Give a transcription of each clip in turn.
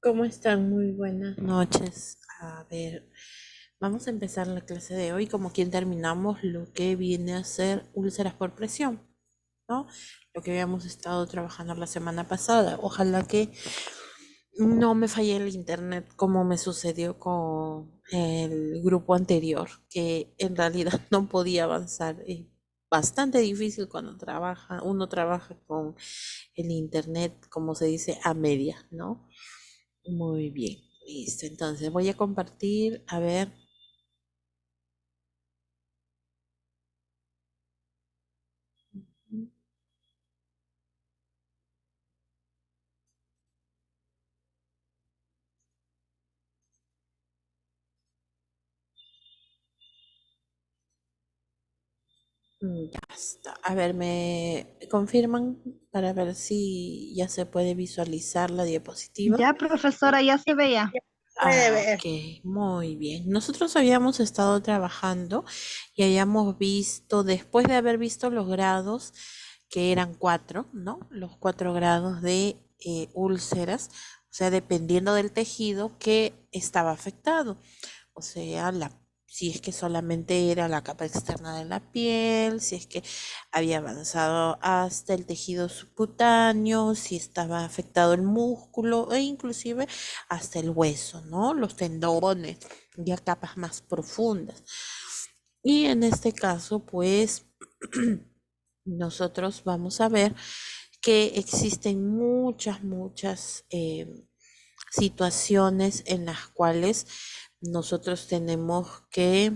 ¿Cómo están? Muy buenas noches. A ver, vamos a empezar la clase de hoy como quien terminamos lo que viene a ser úlceras por presión, ¿no? Lo que habíamos estado trabajando la semana pasada. Ojalá que no me falle el internet como me sucedió con el grupo anterior, que en realidad no podía avanzar. Es bastante difícil cuando uno trabaja con el internet, como se dice, a media, ¿no? Muy bien, listo. Entonces voy a compartir, a ver, ya está. A ver, ¿me confirman para ver si ya se puede visualizar la diapositiva? Ya, profesora, ya se veía. Puede ver. Ok, muy bien. Nosotros habíamos estado trabajando y habíamos visto, después de haber visto los grados, que eran cuatro, ¿no? Los 4 grados de úlceras, o sea, dependiendo del tejido que estaba afectado. O sea, si es que solamente era la capa externa de la piel, si es que había avanzado hasta el tejido subcutáneo, si estaba afectado el músculo e inclusive hasta el hueso, ¿no? Los tendones, ya capas más profundas. Y en este caso, pues, nosotros vamos a ver que existen muchas situaciones en las cuales nosotros tenemos que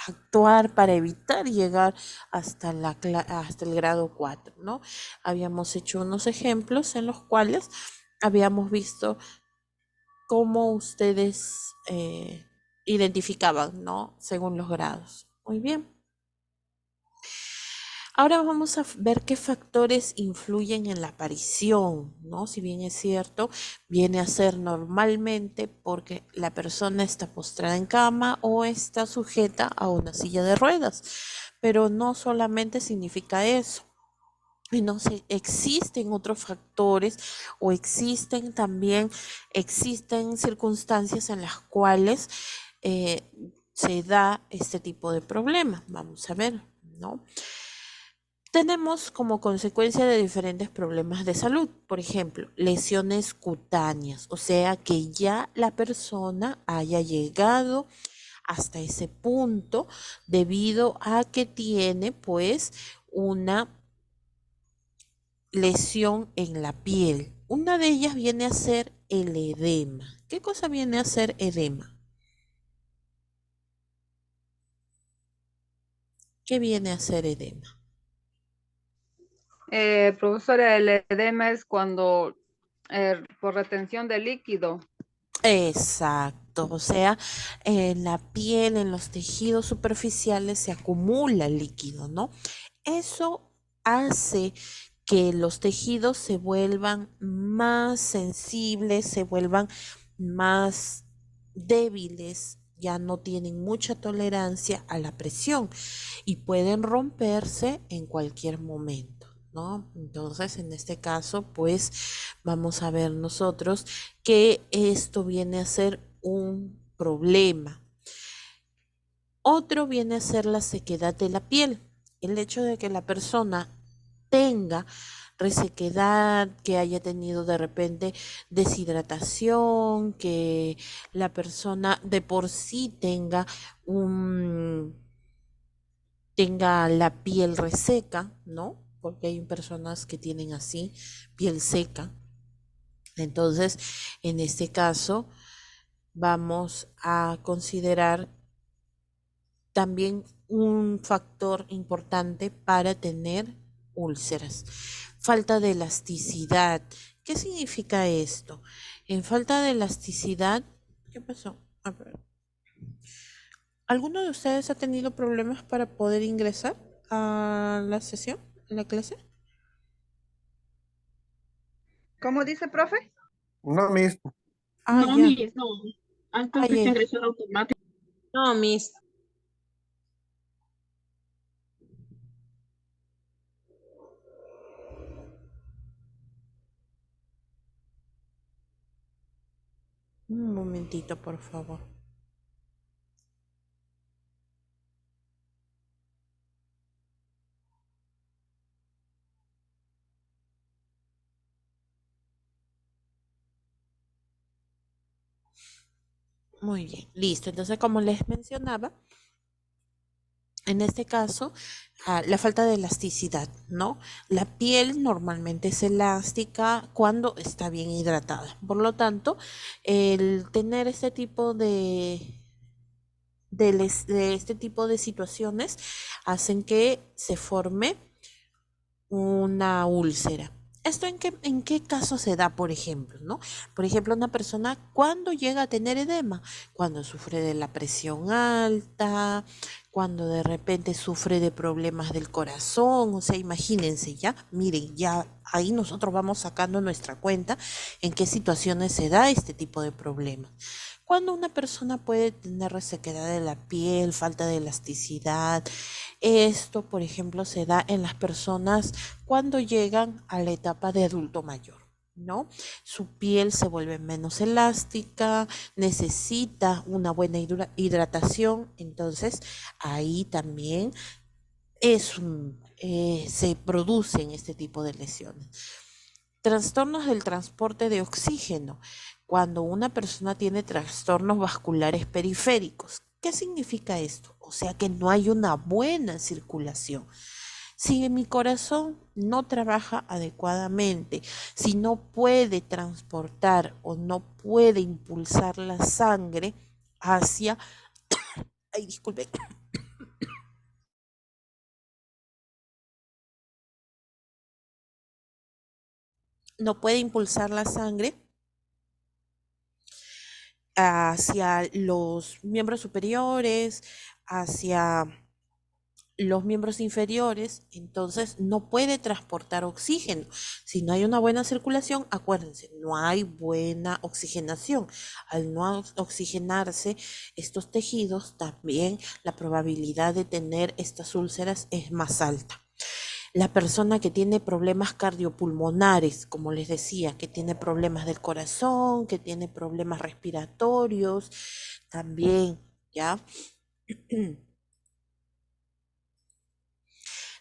actuar para evitar llegar hasta hasta el grado 4, ¿no? Habíamos hecho unos ejemplos en los cuales habíamos visto cómo ustedes identificaban, ¿no? Según los grados. Muy bien. Ahora vamos a ver qué factores influyen en la aparición, ¿no? Si bien es cierto, viene a ser normalmente porque la persona está postrada en cama o está sujeta a una silla de ruedas, pero no solamente significa eso. Y no sé, existen otros factores o existen circunstancias en las cuales eh, se da este tipo de problema. Vamos a ver, ¿no? Tenemos como consecuencia de diferentes problemas de salud, por ejemplo, lesiones cutáneas, o sea, que ya la persona haya llegado hasta ese punto debido a que tiene pues una lesión en la piel. Una de ellas viene a ser el edema. ¿Qué cosa viene a ser edema? ¿Qué viene a ser edema? Profesora, el edema es cuando por retención de líquido. Exacto, o sea, en la piel, en los tejidos superficiales se acumula líquido, ¿no? Eso hace que los tejidos se vuelvan más sensibles, se vuelvan más débiles, ya no tienen mucha tolerancia a la presión y pueden romperse en cualquier momento, ¿no? Entonces, en este caso, pues vamos a ver nosotros que esto viene a ser un problema. Otro viene a ser la sequedad de la piel. El hecho de que la persona tenga resequedad, que haya tenido de repente deshidratación, que la persona de por sí un, tenga la piel reseca, ¿no? Porque hay personas que tienen así, piel seca. Entonces, en este caso, vamos a considerar también un factor importante para tener úlceras. Falta de elasticidad. ¿Qué significa esto? En falta de elasticidad, ¿qué pasó? A ver, ¿alguno de ustedes ha tenido problemas para poder ingresar a la sesión, a la clase? ¿Cómo dice, profe? No, mis, Ah, No, ya. mis, no. Ah, Antes de que ya. ingresó automático. No, mis. Un momentito, por favor. Muy bien, listo. Entonces, como les mencionaba, en este caso, la falta de elasticidad, ¿no? La piel normalmente es elástica cuando está bien hidratada. Por lo tanto, el tener este tipo de este tipo de situaciones hacen que se forme una úlcera. ¿Esto en qué caso se da, por ejemplo, ¿no? Por ejemplo, una persona cuando llega a tener edema, cuando sufre de la presión alta, cuando de repente sufre de problemas del corazón, o sea, imagínense ya, miren, ya ahí nosotros vamos sacando nuestra cuenta en qué situaciones se da este tipo de problemas. Cuando una persona puede tener resequedad de la piel, falta de elasticidad, esto, por ejemplo, se da en las personas cuando llegan a la etapa de adulto mayor, ¿no? Su piel se vuelve menos elástica, necesita una buena hidratación, entonces ahí también se producen este tipo de lesiones. Trastornos del transporte de oxígeno. Cuando una persona tiene trastornos vasculares periféricos. ¿Qué significa esto? O sea que no hay una buena circulación. Si mi corazón no trabaja adecuadamente, si no puede transportar o no puede impulsar la sangre hacia, ay, disculpe, no puede impulsar la sangre hacia los miembros superiores, hacia los miembros inferiores, entonces no puede transportar oxígeno. Si no hay una buena circulación, acuérdense, no hay buena oxigenación. Al no oxigenarse estos tejidos, también la probabilidad de tener estas úlceras es más alta. La persona que tiene problemas cardiopulmonares, como les decía, que tiene problemas del corazón, que tiene problemas respiratorios, también, ¿ya?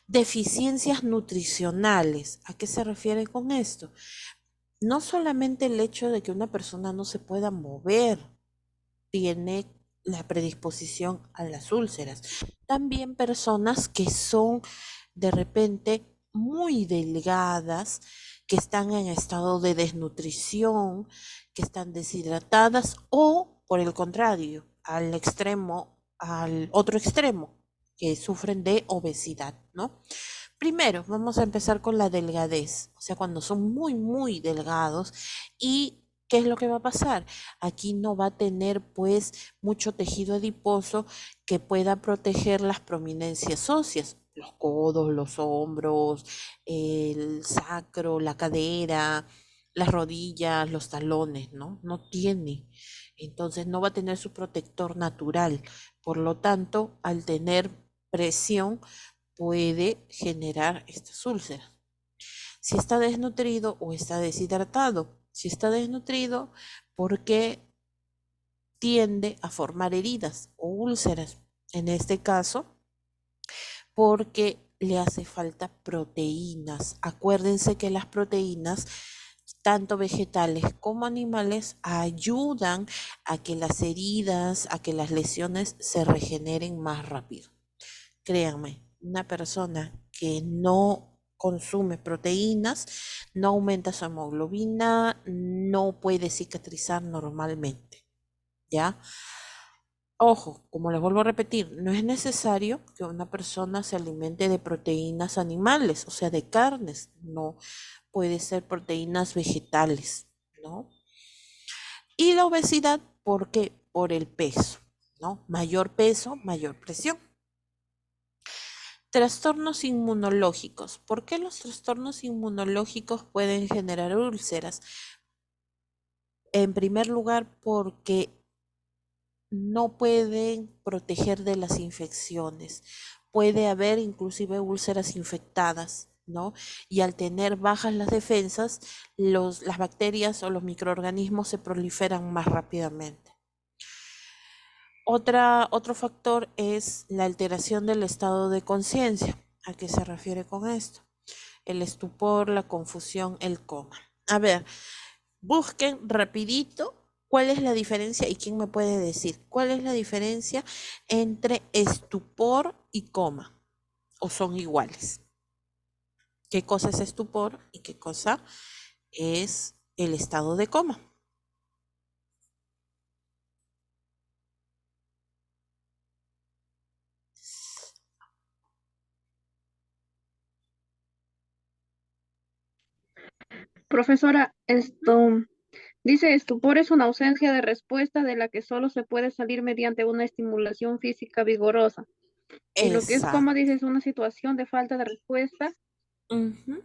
Deficiencias nutricionales. ¿A qué se refiere con esto? No solamente el hecho de que una persona no se pueda mover tiene la predisposición a las úlceras. También personas que son de repente muy delgadas, que están en estado de desnutrición, que están deshidratadas o, por el contrario, al otro extremo, que sufren de obesidad, ¿no? Primero, vamos a empezar con la delgadez, o sea, cuando son muy, muy delgados. ¿Y qué es lo que va a pasar? Aquí no va a tener pues mucho tejido adiposo que pueda proteger las prominencias óseas, los codos, los hombros, el sacro, la cadera, las rodillas, los talones, ¿no? No tiene. Entonces no va a tener su protector natural. Por lo tanto, al tener presión, puede generar estas úlceras. Si está desnutrido o está deshidratado. Si está desnutrido, porque tiende a formar heridas o úlceras. En este caso, porque le hace falta proteínas. Acuérdense que las proteínas, tanto vegetales como animales, ayudan a que las heridas, a que las lesiones se regeneren más rápido. Créanme, una persona que no consume proteínas no aumenta su hemoglobina, no puede cicatrizar normalmente, ¿ya? Ojo, como les vuelvo a repetir, no es necesario que una persona se alimente de proteínas animales, o sea, de carnes, no puede ser proteínas vegetales, ¿no? Y la obesidad, ¿por qué? Por el peso, ¿no? Mayor peso, mayor presión. Trastornos inmunológicos. ¿Por qué los trastornos inmunológicos pueden generar úlceras? En primer lugar, porque no pueden proteger de las infecciones. Puede haber inclusive úlceras infectadas, ¿no? Y al tener bajas las defensas, las bacterias o los microorganismos se proliferan más rápidamente. Otro factor es la alteración del estado de conciencia. ¿A qué se refiere con esto? El estupor, la confusión, el coma. A ver, busquen rapidito cuál es la diferencia y quién me puede decir cuál es la diferencia entre estupor y coma, o son iguales. ¿Qué cosa es estupor y qué cosa es el estado de coma? Profesora, dice estupor es una ausencia de respuesta de la que solo se puede salir mediante una estimulación física vigorosa. Y lo que es Esa. coma, dice, es una situación de falta de respuesta. Ujú.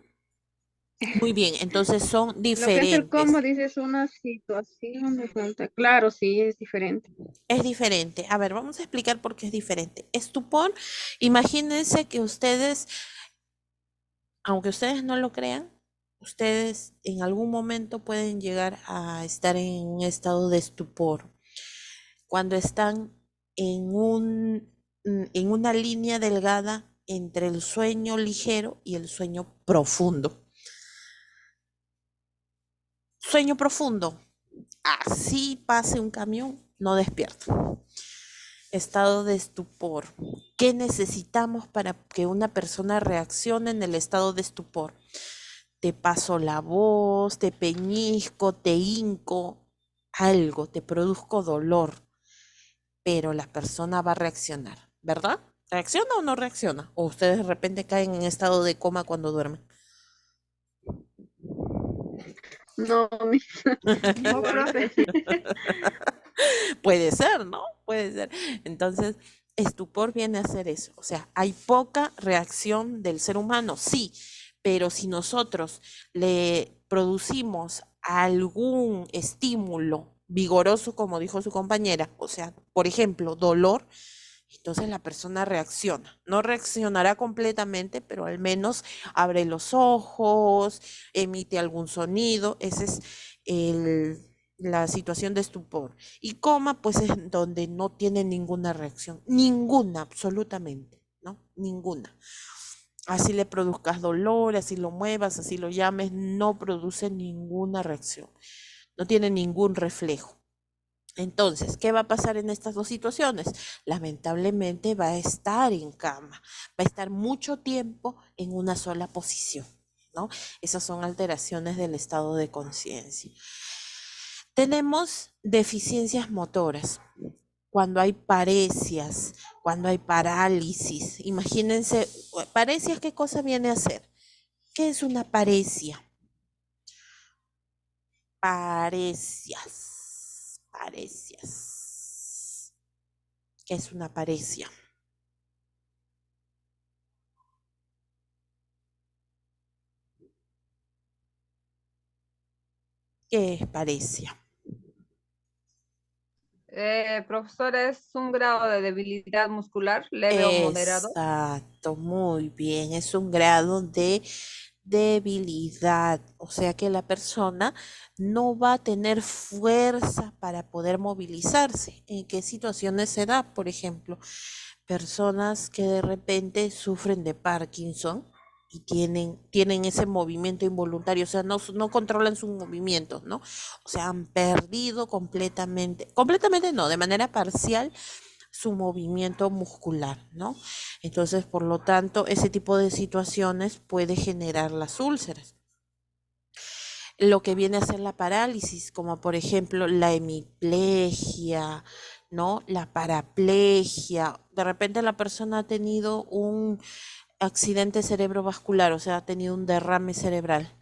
Muy bien, entonces son Lo que es el diferentes. coma, dice, es una situación de falta. Claro, sí, es diferente. Es diferente. A ver, vamos a explicar por qué es diferente. Estupor, imagínense que ustedes, aunque ustedes no lo crean, ustedes en algún momento pueden llegar a estar en un estado de estupor cuando están en una línea delgada entre el sueño ligero y el sueño profundo. Sueño profundo, así pase un camión, no despierto. Estado de estupor. ¿Qué necesitamos para que una persona reaccione en el estado de estupor? Te paso la voz, te peñisco, te hinco, algo, te produzco dolor, pero la persona va a reaccionar, ¿verdad? ¿Reacciona o no reacciona? ¿O ustedes de repente caen en estado de coma cuando duermen? No, No, profe. Puede ser, ¿no? Puede ser. Entonces, estupor viene a ser eso. O sea, hay poca reacción del ser humano, sí, pero si nosotros le producimos algún estímulo vigoroso, como dijo su compañera, o sea, por ejemplo, dolor, entonces la persona reacciona. No reaccionará completamente, pero al menos abre los ojos, emite algún sonido. Esa es la situación de estupor. Y coma, pues es donde no tiene ninguna reacción. Ninguna, absolutamente, ¿no? Ninguna. Así le produzcas dolor, así lo muevas, así lo llames, no produce ninguna reacción. No tiene ningún reflejo. Entonces, ¿qué va a pasar en estas dos situaciones? Lamentablemente va a estar en cama, va a estar mucho tiempo en una sola posición, ¿no? Esas son alteraciones del estado de conciencia. Tenemos deficiencias motoras. Cuando hay paresias, cuando hay parálisis. Imagínense, paresias, ¿qué cosa viene a ser? ¿Qué es una paresia? Paresias. ¿Qué es una paresia? ¿Qué es paresia? Profesor, ¿es un grado de debilidad muscular leve o moderado? Exacto, muy bien. Es un grado de debilidad, o sea que la persona no va a tener fuerza para poder movilizarse. ¿En qué situaciones se da? Por ejemplo, personas que de repente sufren de Parkinson y tienen ese movimiento involuntario, o sea, no controlan sus movimientos, ¿no? O sea, han perdido completamente no, de manera parcial su movimiento muscular, ¿no? Entonces, por lo tanto, ese tipo de situaciones puede generar las úlceras. Lo que viene a ser la parálisis, como por ejemplo la hemiplegia, ¿no? La paraplegia. De repente la persona ha tenido un accidente cerebrovascular, o sea, ha tenido un derrame cerebral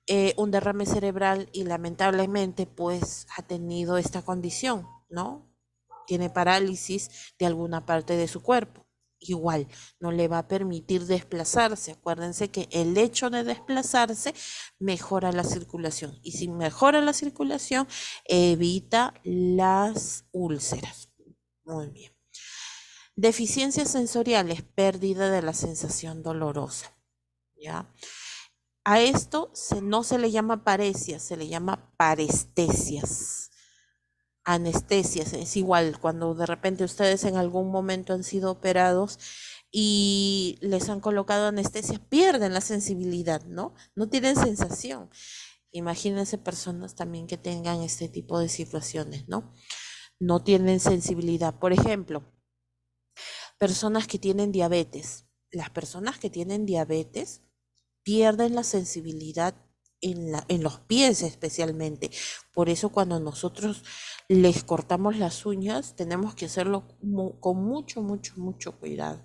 y lamentablemente pues ha tenido esta condición, ¿no? Tiene parálisis de alguna parte de su cuerpo. Igual, no le va a permitir desplazarse. Acuérdense que el hecho de desplazarse mejora la circulación. Y si mejora la circulación, evita las úlceras. Muy bien. Deficiencias sensoriales, pérdida de la sensación dolorosa, ¿ya? A esto no se le llama paresia, se le llama parestesias. Anestesias, es igual cuando de repente ustedes en algún momento han sido operados y les han colocado anestesia, pierden la sensibilidad, ¿no? No tienen sensación. Imagínense personas también que tengan este tipo de situaciones, ¿no? No tienen sensibilidad. Por ejemplo, personas que tienen diabetes. Las personas que tienen diabetes pierden la sensibilidad en los pies especialmente. Por eso cuando nosotros les cortamos las uñas, tenemos que hacerlo con mucho, mucho, mucho cuidado.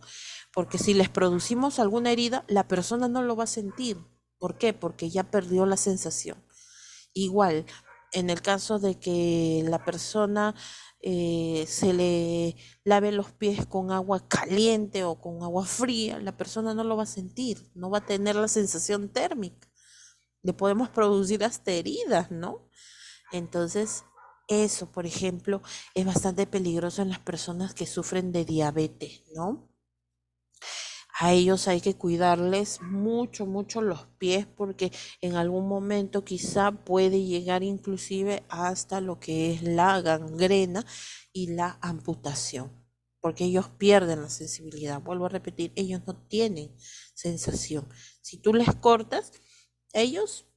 Porque si les producimos alguna herida, la persona no lo va a sentir. ¿Por qué? Porque ya perdió la sensación. Igual, en el caso de que la persona se le lave los pies con agua caliente o con agua fría, la persona no lo va a sentir, no va a tener la sensación térmica. Le podemos producir hasta heridas, ¿no? Entonces, eso, por ejemplo, es bastante peligroso en las personas que sufren de diabetes, ¿no? A ellos hay que cuidarles mucho, mucho los pies porque en algún momento quizá puede llegar inclusive hasta lo que es la gangrena y la amputación, porque ellos pierden la sensibilidad. Vuelvo a repetir, ellos no tienen sensación. Si tú les cortas, ellos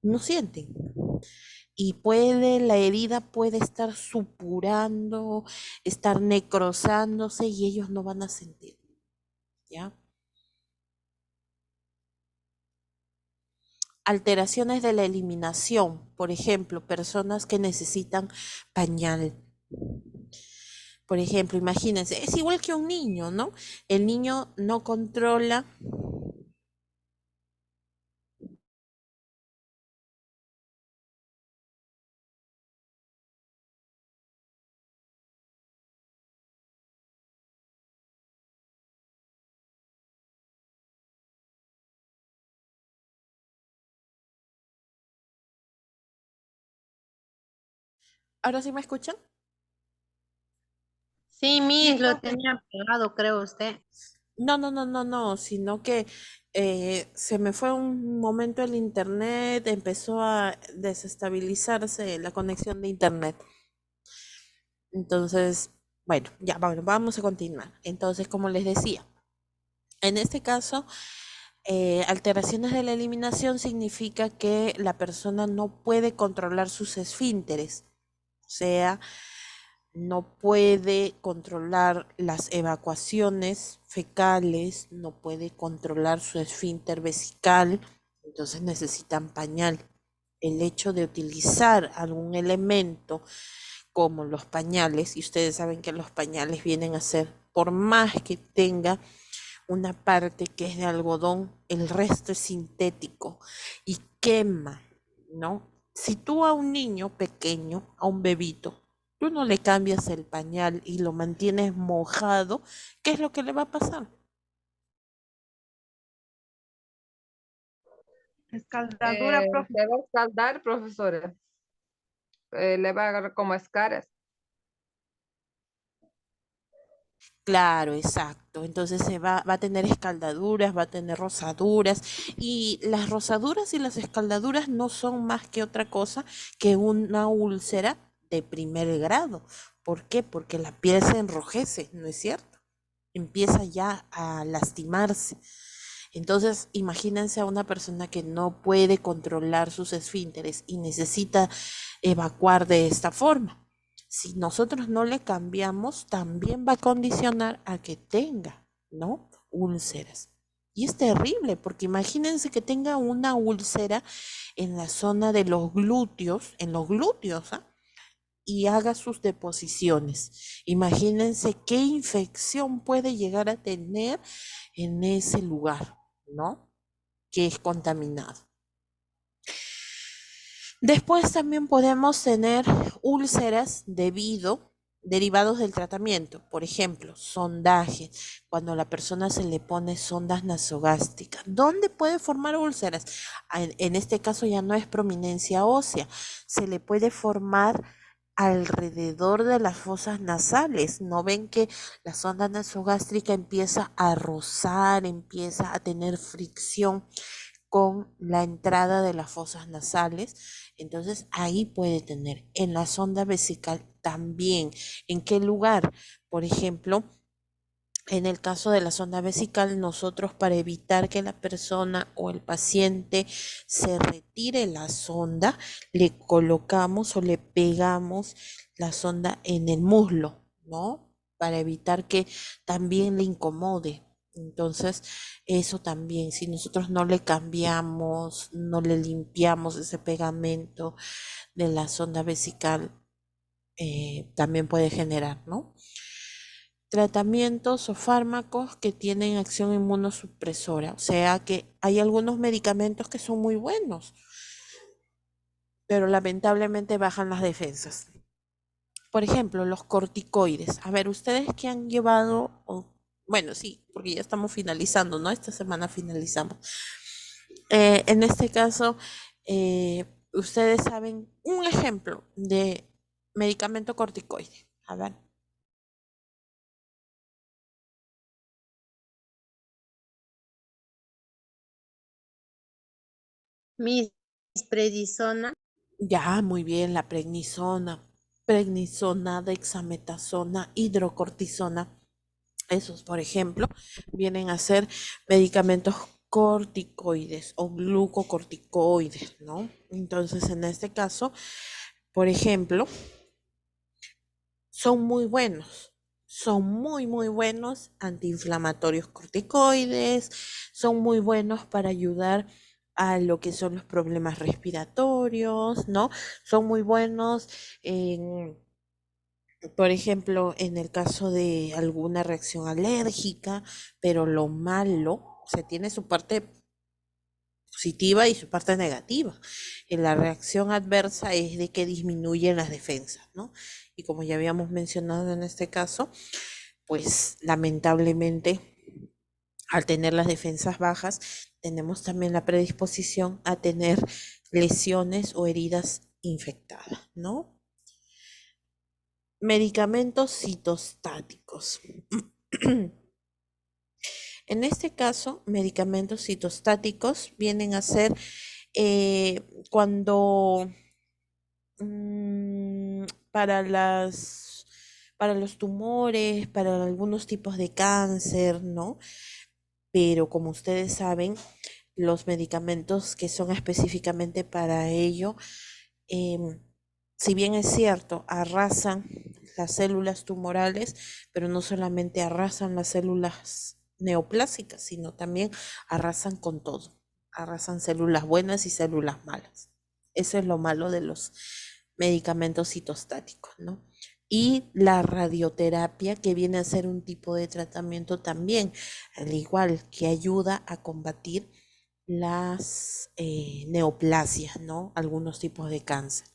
no sienten. Y la herida puede estar supurando, estar necrosándose y ellos no van a sentir, ¿ya? Alteraciones de la eliminación, por ejemplo, personas que necesitan pañal. Por ejemplo, imagínense, es igual que un niño, ¿no? El niño no controla. ¿Ahora sí me escuchan? Sí, Miss, lo tenía pegado, creo usted. No, no, no, no, no, sino que se me fue un momento el internet, empezó a desestabilizarse la conexión de internet. Entonces, bueno, ya, bueno, vamos a continuar. Entonces, como les decía, en este caso, alteraciones de la eliminación significa que la persona no puede controlar sus esfínteres, o sea, no puede controlar las evacuaciones fecales, no puede controlar su esfínter vesical, entonces necesitan pañal. El hecho de utilizar algún elemento como los pañales, y ustedes saben que los pañales vienen a ser, por más que tenga una parte que es de algodón, el resto es sintético y quema, ¿no? Si tú a un niño pequeño, a un bebito, tú no le cambias el pañal y lo mantienes mojado, ¿qué es lo que le va a pasar? Escaldadura, profe. Se va a escaldar, profesora. Le va a agarrar como escaras. Claro, exacto. Entonces va a tener escaldaduras, va a tener rosaduras y las rosaduras y las escaldaduras no son más que otra cosa que una úlcera de primer grado. ¿Por qué? Porque la piel se enrojece, ¿no es cierto? Empieza ya a lastimarse. Entonces, imagínense a una persona que no puede controlar sus esfínteres y necesita evacuar de esta forma. Si nosotros no le cambiamos, también va a condicionar a que tenga, ¿no? Úlceras. Y es terrible, porque imagínense que tenga una úlcera en la zona de los glúteos, en los glúteos, ¿ah? Y haga sus deposiciones. Imagínense qué infección puede llegar a tener en ese lugar, ¿no? Que es contaminado. Después también podemos tener úlceras derivados del tratamiento. Por ejemplo, sondaje, cuando a la persona se le pone sondas nasogástricas. ¿Dónde puede formar úlceras? En este caso ya no es prominencia ósea, se le puede formar alrededor de las fosas nasales. ¿No ven que la sonda nasogástrica empieza a rozar, empieza a tener fricción con la entrada de las fosas nasales? Entonces ahí puede tener. En la sonda vesical también. ¿En qué lugar? Por ejemplo, en el caso de la sonda vesical, nosotros, para evitar que la persona o el paciente se retire la sonda, le colocamos o le pegamos la sonda en el muslo, ¿no? Para evitar que también le incomode. Entonces, eso también, si nosotros no le cambiamos, no le limpiamos ese pegamento de la sonda vesical, también puede generar, ¿no? Tratamientos o fármacos que tienen acción inmunosupresora. O sea que hay algunos medicamentos que son muy buenos, pero lamentablemente bajan las defensas. Por ejemplo, los corticoides. A ver, ustedes que han llevado, bueno, sí, porque ya estamos finalizando, ¿no? Esta semana finalizamos. En este caso, ustedes saben un ejemplo de medicamento corticoide. A ver. Miss prednisona. Ya, muy bien, la prednisona, dexametasona, hidrocortisona. Esos, por ejemplo, vienen a ser medicamentos corticoides o glucocorticoides, ¿no? Entonces, en este caso, por ejemplo, son muy buenos. Son muy, muy buenos antiinflamatorios corticoides, son muy buenos para ayudar a lo que son los problemas respiratorios, ¿no? Son muy buenos en, por ejemplo, en el caso de alguna reacción alérgica, pero lo malo, o sea, tiene su parte positiva y su parte negativa. En la reacción adversa es de que disminuyen las defensas, ¿no? Y como ya habíamos mencionado en este caso, pues lamentablemente al tener las defensas bajas, tenemos también la predisposición a tener lesiones o heridas infectadas, ¿no? Medicamentos citostáticos. En este caso, medicamentos citostáticos vienen a ser cuando para para los tumores, para algunos tipos de cáncer, ¿no? Pero como ustedes saben, los medicamentos que son específicamente para ello, em, si bien es cierto, arrasan las células tumorales, pero no solamente arrasan las células neoplásicas, sino también arrasan con todo. Arrasan células buenas y células malas. Eso es lo malo de los medicamentos citostáticos, ¿no? Y la radioterapia, que viene a ser un tipo de tratamiento también, al igual que ayuda a combatir las neoplasias, ¿no? Algunos tipos de cáncer,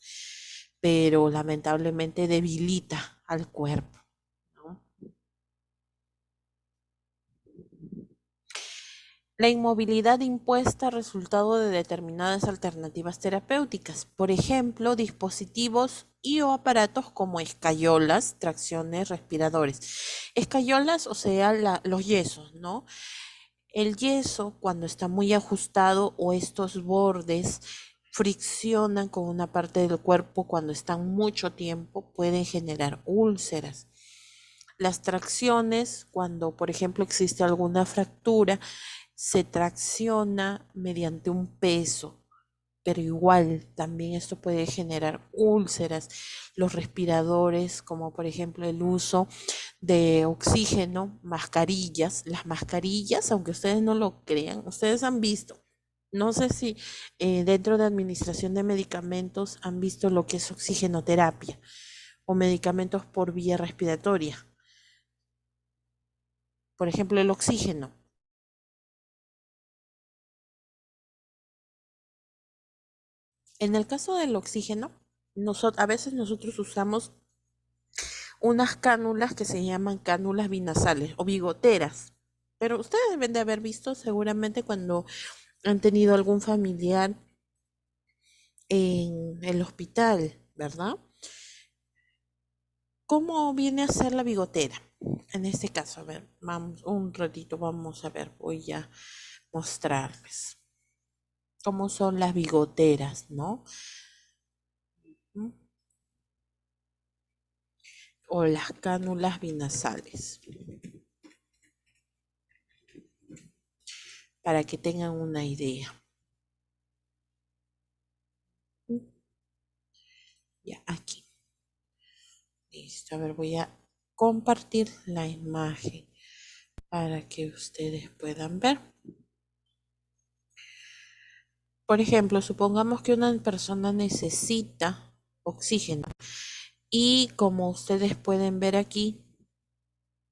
pero lamentablemente debilita al cuerpo, ¿no? La inmovilidad impuesta resultado de determinadas alternativas terapéuticas, por ejemplo, dispositivos y o aparatos como escayolas, tracciones, respiradores. Escayolas, o sea, los yesos, ¿no? El yeso, cuando está muy ajustado o estos bordes friccionan con una parte del cuerpo cuando están mucho tiempo, pueden generar úlceras. Las tracciones, cuando por ejemplo existe alguna fractura, se tracciona mediante un peso, pero igual también esto puede generar úlceras. Los respiradores, como por ejemplo el uso de oxígeno, mascarillas. Las mascarillas, aunque ustedes no lo crean, ustedes han visto. No sé si dentro de administración de medicamentos han visto lo que es oxigenoterapia o medicamentos por vía respiratoria. Por ejemplo, el oxígeno. En el caso del oxígeno, a veces nosotros usamos unas cánulas que se llaman cánulas binasales o bigoteras. Pero ustedes deben de haber visto seguramente cuando han tenido algún familiar en el hospital, ¿verdad? ¿cómo viene a ser la bigotera? En este caso, a ver, vamos, un ratito, vamos a ver, voy a mostrarles cómo son las bigoteras, ¿no? ¿Mm? O las cánulas binasales, para que tengan una idea. ¿Mm? Ya, aquí. Listo, a ver, voy a compartir la imagen para que ustedes puedan ver. Por ejemplo, supongamos que una persona necesita oxígeno y como ustedes pueden ver aquí,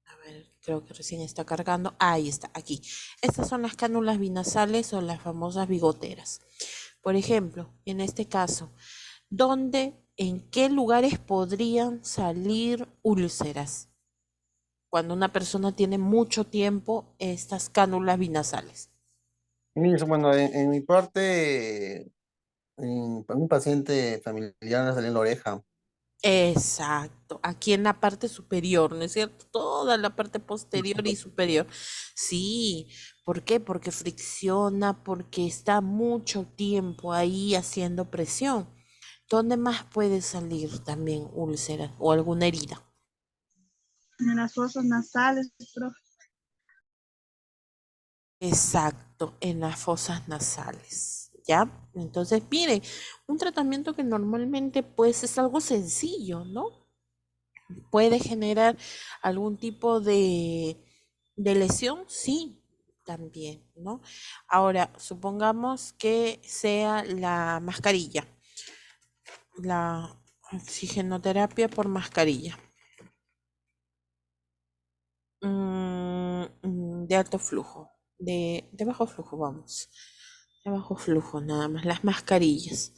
a ver, creo que recién está cargando, ahí está, aquí. Estas son las cánulas binasales o las famosas bigoteras. Por ejemplo, en este caso, en qué lugares podrían salir úlceras cuando una persona tiene mucho tiempo estas cánulas binasales? Bueno, en mi parte, para un paciente familiar le salió en la oreja. Exacto, aquí en la parte superior, ¿no es cierto? Toda la parte posterior y superior. Sí, ¿por qué? Porque fricciona, porque está mucho tiempo ahí haciendo presión. ¿Dónde más puede salir también úlcera o alguna herida? En las fosas nasales, profe. Exacto, en las fosas nasales, ¿ya? Entonces, miren, un tratamiento que normalmente pues es algo sencillo, ¿no? ¿Puede generar algún tipo de lesión? Sí, también, ¿no? Ahora, supongamos que sea la mascarilla, la oxigenoterapia por mascarilla. De alto flujo, de bajo flujo, vamos. De bajo flujo, nada más, las mascarillas.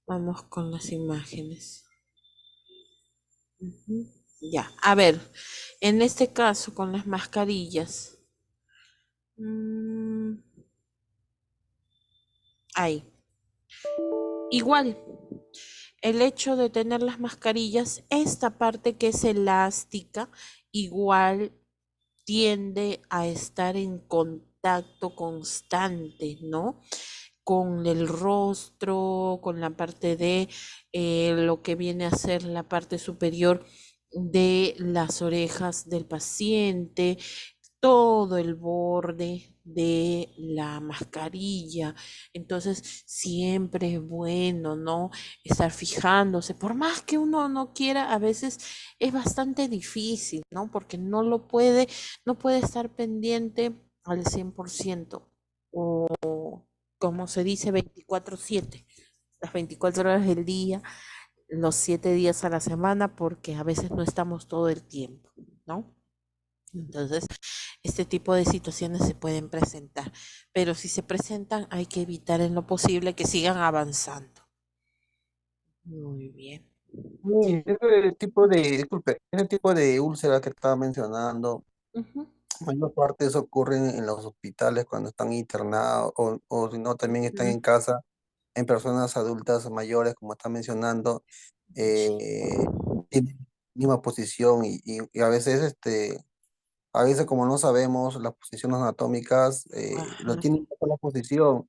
Vamos con las imágenes. Ujú. Ya, a ver, en este caso con las mascarillas. mm, Ahí. Igual, el hecho de tener las mascarillas, esta parte que es elástica, igual tiende a estar en contacto constante, ¿no? Con el rostro, con la parte de lo que viene a ser la parte superior de las orejas del paciente, todo el borde de la mascarilla. Entonces, siempre es bueno, ¿no? Estar fijándose, por más que uno no quiera, a veces es bastante difícil, ¿no? Porque no puede estar pendiente al 100% o como se dice 24/7, las 24 horas del día, los 7 días a la semana, porque a veces no estamos todo el tiempo, ¿no? Entonces, este tipo de situaciones se pueden presentar, pero si se presentan hay que evitar en lo posible que sigan avanzando. Muy bien. Sí, ese tipo de, disculpe, ese tipo de úlcera que estaba mencionando, Ujú, mayor parte de eso ocurre en los hospitales cuando están internados o si no, también están ujú. en casa, en personas adultas mayores, como está mencionando, tienen la misma posición y a veces como no sabemos las posiciones anatómicas, lo Ajá. tienen por la posición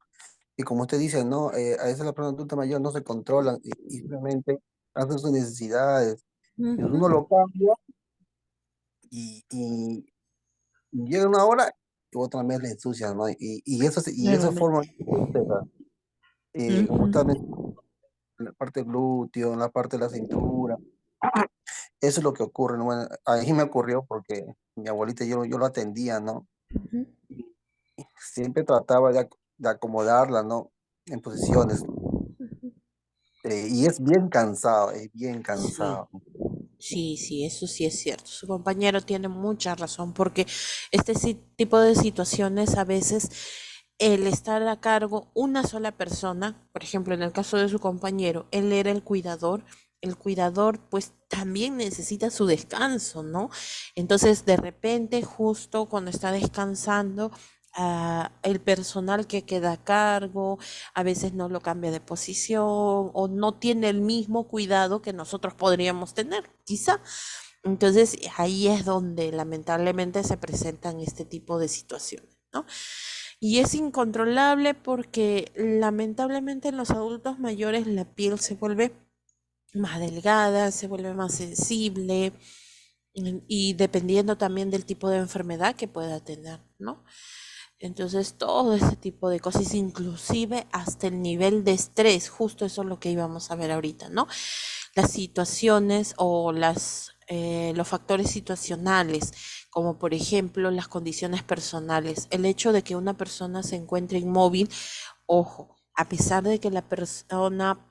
y como usted dice, ¿no? A veces las personas adultas mayores no se controlan y simplemente hacen sus necesidades. Y Ujú. uno lo cambia y llega una hora y otra vez le ensucian, ¿no? Y eso Nuevamente. forma úlceras. Como Ujú. está mencionando, en la parte del glúteo, en la parte de la cintura. Eso es lo que ocurre, ¿no? Bueno, a mí me ocurrió porque mi abuelita yo lo atendía, ¿no? Ujú. Siempre trataba de acomodarla, ¿no? En posiciones. Y es bien cansado, es bien Sí. cansado. Sí, sí, eso sí es cierto. Su compañero tiene mucha razón porque tipo de situaciones a veces el estar a cargo una sola persona, por ejemplo, en el caso de su compañero, él era el cuidador pues también necesita su descanso, ¿no? Entonces, de repente, justo cuando está descansando, el personal que queda a cargo, a veces no lo cambia de posición o no tiene el mismo cuidado que nosotros podríamos tener, quizá. Entonces ahí es donde lamentablemente se presentan este tipo de situaciones, ¿no? Y es incontrolable porque lamentablemente en los adultos mayores la piel se vuelve más delgada, se vuelve más sensible y dependiendo también del tipo de enfermedad que pueda tener, ¿no? Entonces todo ese tipo de cosas, inclusive hasta el nivel de estrés, justo eso es lo que íbamos a ver ahorita, ¿no? Las situaciones o los factores situacionales, como por ejemplo las condiciones personales. El hecho de que una persona se encuentre inmóvil, ojo, a pesar de que la persona,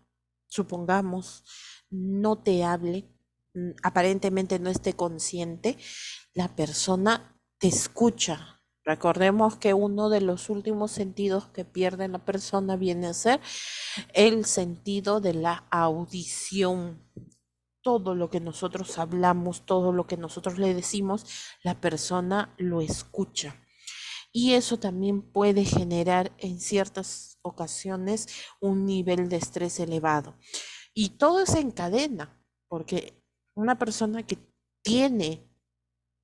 supongamos, no te hable, aparentemente no esté consciente, la persona te escucha. Recordemos que uno de los últimos sentidos que pierde la persona viene a ser el sentido de la audición. Todo lo que nosotros hablamos, todo lo que nosotros le decimos, la persona lo escucha. Y eso también puede generar en ciertas ocasiones un nivel de estrés elevado. Y todo se encadena, porque una persona que tiene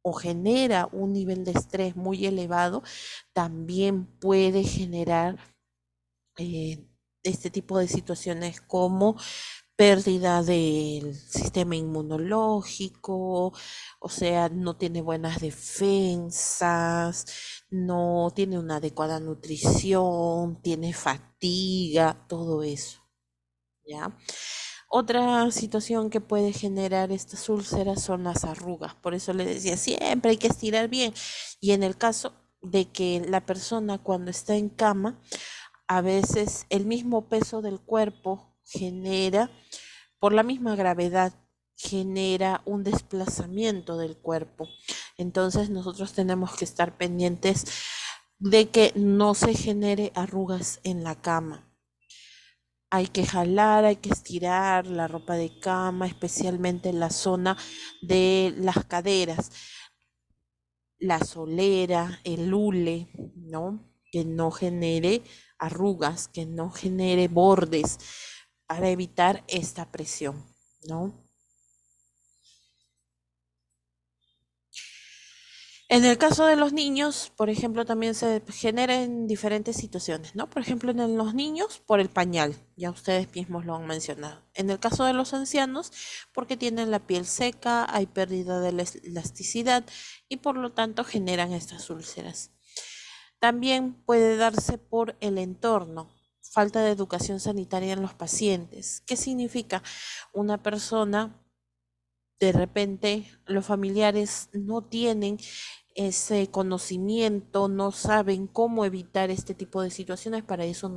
o genera un nivel de estrés muy elevado, también puede generar este tipo de situaciones como pérdida del sistema inmunológico, o sea, no tiene buenas defensas, no tiene una adecuada nutrición, tiene fatiga, todo eso, ¿ya? Otra situación que puede generar estas úlceras son las arrugas, por eso le decía, siempre hay que estirar bien. Y en el caso de que la persona cuando está en cama, a veces el mismo peso del cuerpo genera, por la misma gravedad, genera un desplazamiento del cuerpo. Entonces nosotros tenemos que estar pendientes de que no se genere arrugas en la cama. Hay que jalar, hay que estirar la ropa de cama, especialmente en la zona de las caderas, la solera, el hule, ¿no? Que no genere arrugas, que no genere bordes para evitar esta presión, ¿no? En el caso de los niños, por ejemplo, también se genera en diferentes situaciones, ¿no? Por ejemplo, en los niños, por el pañal, ya ustedes mismos lo han mencionado. En el caso de los ancianos, porque tienen la piel seca, hay pérdida de la elasticidad y por lo tanto generan estas úlceras. También puede darse por el entorno, falta de educación sanitaria en los pacientes. ¿Qué significa? Una persona, de repente, los familiares no tienen ese conocimiento, no saben cómo evitar este tipo de situaciones, para eso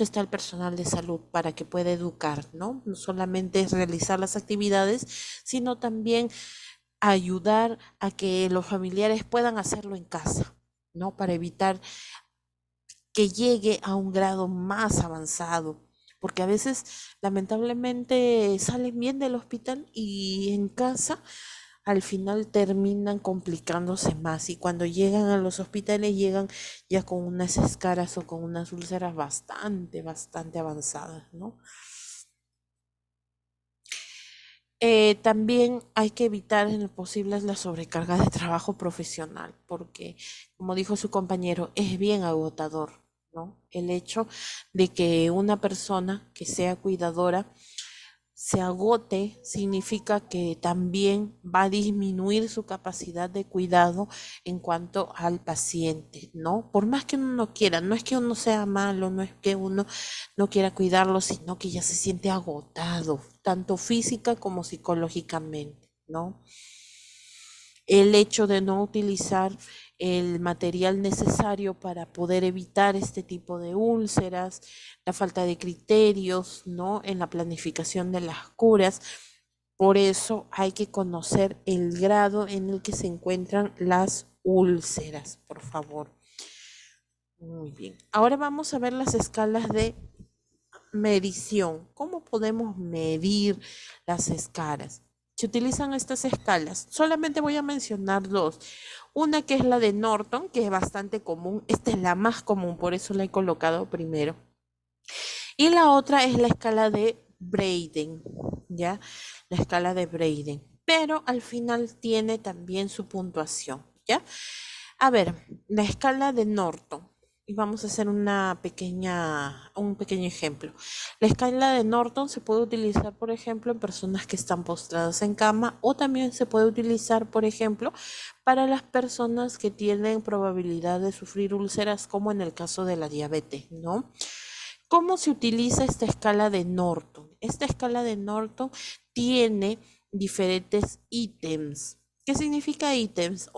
está el personal de salud, para que pueda educar, ¿no? No solamente es realizar las actividades, sino también ayudar a que los familiares puedan hacerlo en casa, ¿no? Para evitar que llegue a un grado más avanzado, porque a veces lamentablemente salen bien del hospital y en casa al final terminan complicándose más y cuando llegan a los hospitales llegan ya con unas escaras o con unas úlceras bastante avanzadas, ¿no? También hay que evitar en lo posible la sobrecarga de trabajo profesional, porque, como dijo su compañero, es bien agotador, ¿no? El hecho de que una persona que sea cuidadora se agote significa que también va a disminuir su capacidad de cuidado en cuanto al paciente, ¿no? Por más que uno no quiera, no es que uno sea malo, no es que uno no quiera cuidarlo, sino que ya se siente agotado, tanto física como psicológicamente, ¿no? El hecho de no utilizar el material necesario para poder evitar este tipo de úlceras, la falta de criterios, ¿no? En la planificación de las curas. Por eso hay que conocer el grado en el que se encuentran las úlceras, por favor. Muy bien. Ahora vamos a ver las escalas de medición. ¿Cómo podemos medir las escalas? se utilizan estas escalas. Solamente voy a mencionar dos. Una que es la de Norton, que es bastante común. Esta es la más común, por eso la he colocado primero. Y la otra es la escala de Braden, ¿ya? La escala de Braden. Pero al final tiene también su puntuación, ¿ya? A ver, la escala de Norton. Y vamos a hacer un pequeño ejemplo. La escala de Norton se puede utilizar, por ejemplo, en personas que están postradas en cama, o también se puede utilizar, por ejemplo, para las personas que tienen probabilidad de sufrir úlceras, como en el caso de la diabetes, ¿no? ¿Cómo se utiliza esta escala de Norton? Esta escala de Norton tiene diferentes ítems. ¿Qué significa ítems?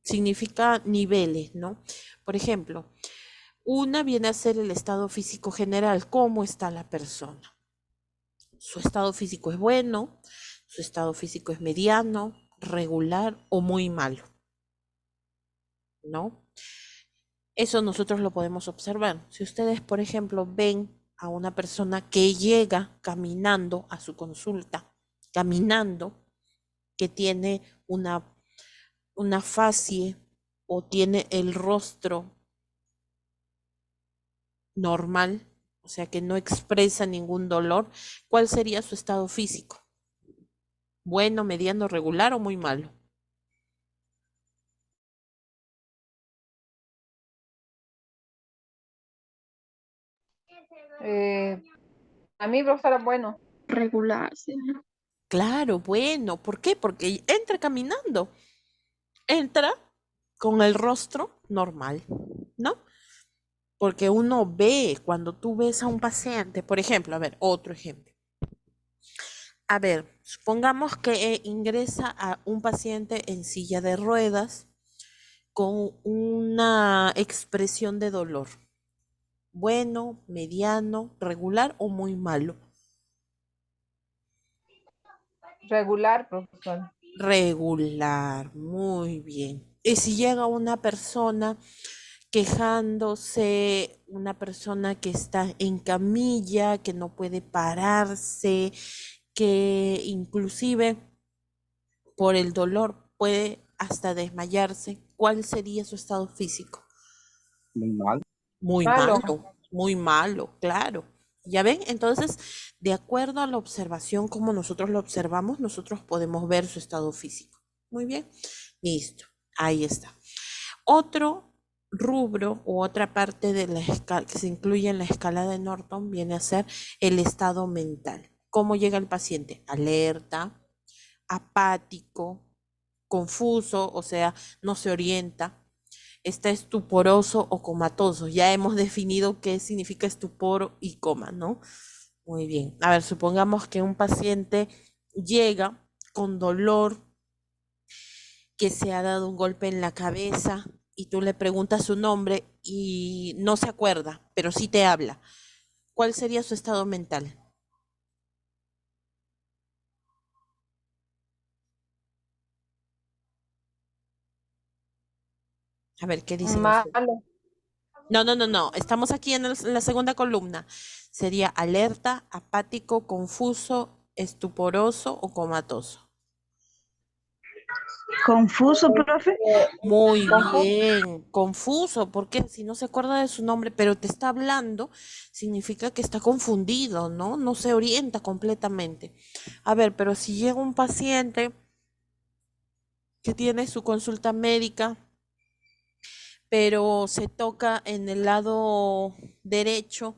Significa niveles, ¿no? Por ejemplo, una viene a ser el estado físico general, cómo está la persona. Su estado físico es bueno, su estado físico es mediano, regular o muy malo, ¿no? Eso nosotros lo podemos observar. Si ustedes, por ejemplo, ven a una persona que llega caminando a su consulta, caminando, que tiene una facie o tiene el rostro normal, o sea que no expresa ningún dolor, ¿cuál sería su estado físico? ¿Bueno, mediano, regular o muy malo? A mí, profesora, bueno. Regular, sí. Claro, bueno, ¿por qué? Porque entra caminando, entra con el rostro normal, ¿no? Porque uno ve, cuando tú ves a un paciente, por ejemplo, a ver, otro ejemplo. A ver, supongamos que ingresa a un paciente en silla de ruedas con una expresión de dolor. Bueno, mediano, regular o muy malo. Regular, profesora. Regular, muy bien. Y si llega una persona quejándose, una persona que está en camilla, que no puede pararse, que inclusive por el dolor puede hasta desmayarse, ¿cuál sería su estado físico? Muy mal. Muy Malo. muy malo, claro. ¿Ya ven? Entonces, de acuerdo a la observación, como nosotros lo observamos, nosotros podemos ver su estado físico. Muy bien, listo, ahí está. Otro rubro u otra parte de la escala que se incluye en la escala de Norton viene a ser el estado mental. ¿Cómo llega el paciente? Alerta, apático, confuso, o sea, no se orienta, está estuporoso o comatoso. Ya hemos definido qué significa estupor y coma, ¿no? Muy bien. A ver, supongamos que un paciente llega con dolor, que se ha dado un golpe en la cabeza y tú le preguntas su nombre y no se acuerda, pero sí te habla. ¿Cuál sería su estado mental? A ver, ¿qué dicen ustedes? Malo. No. Estamos aquí en la segunda columna. Sería alerta, apático, confuso, estuporoso o comatoso. Confuso, profe. Muy bien, confuso, porque si no se acuerda de su nombre, pero te está hablando, significa que está confundido, ¿no? No se orienta completamente. A ver, pero si llega un paciente que tiene su consulta médica, pero se toca en el lado derecho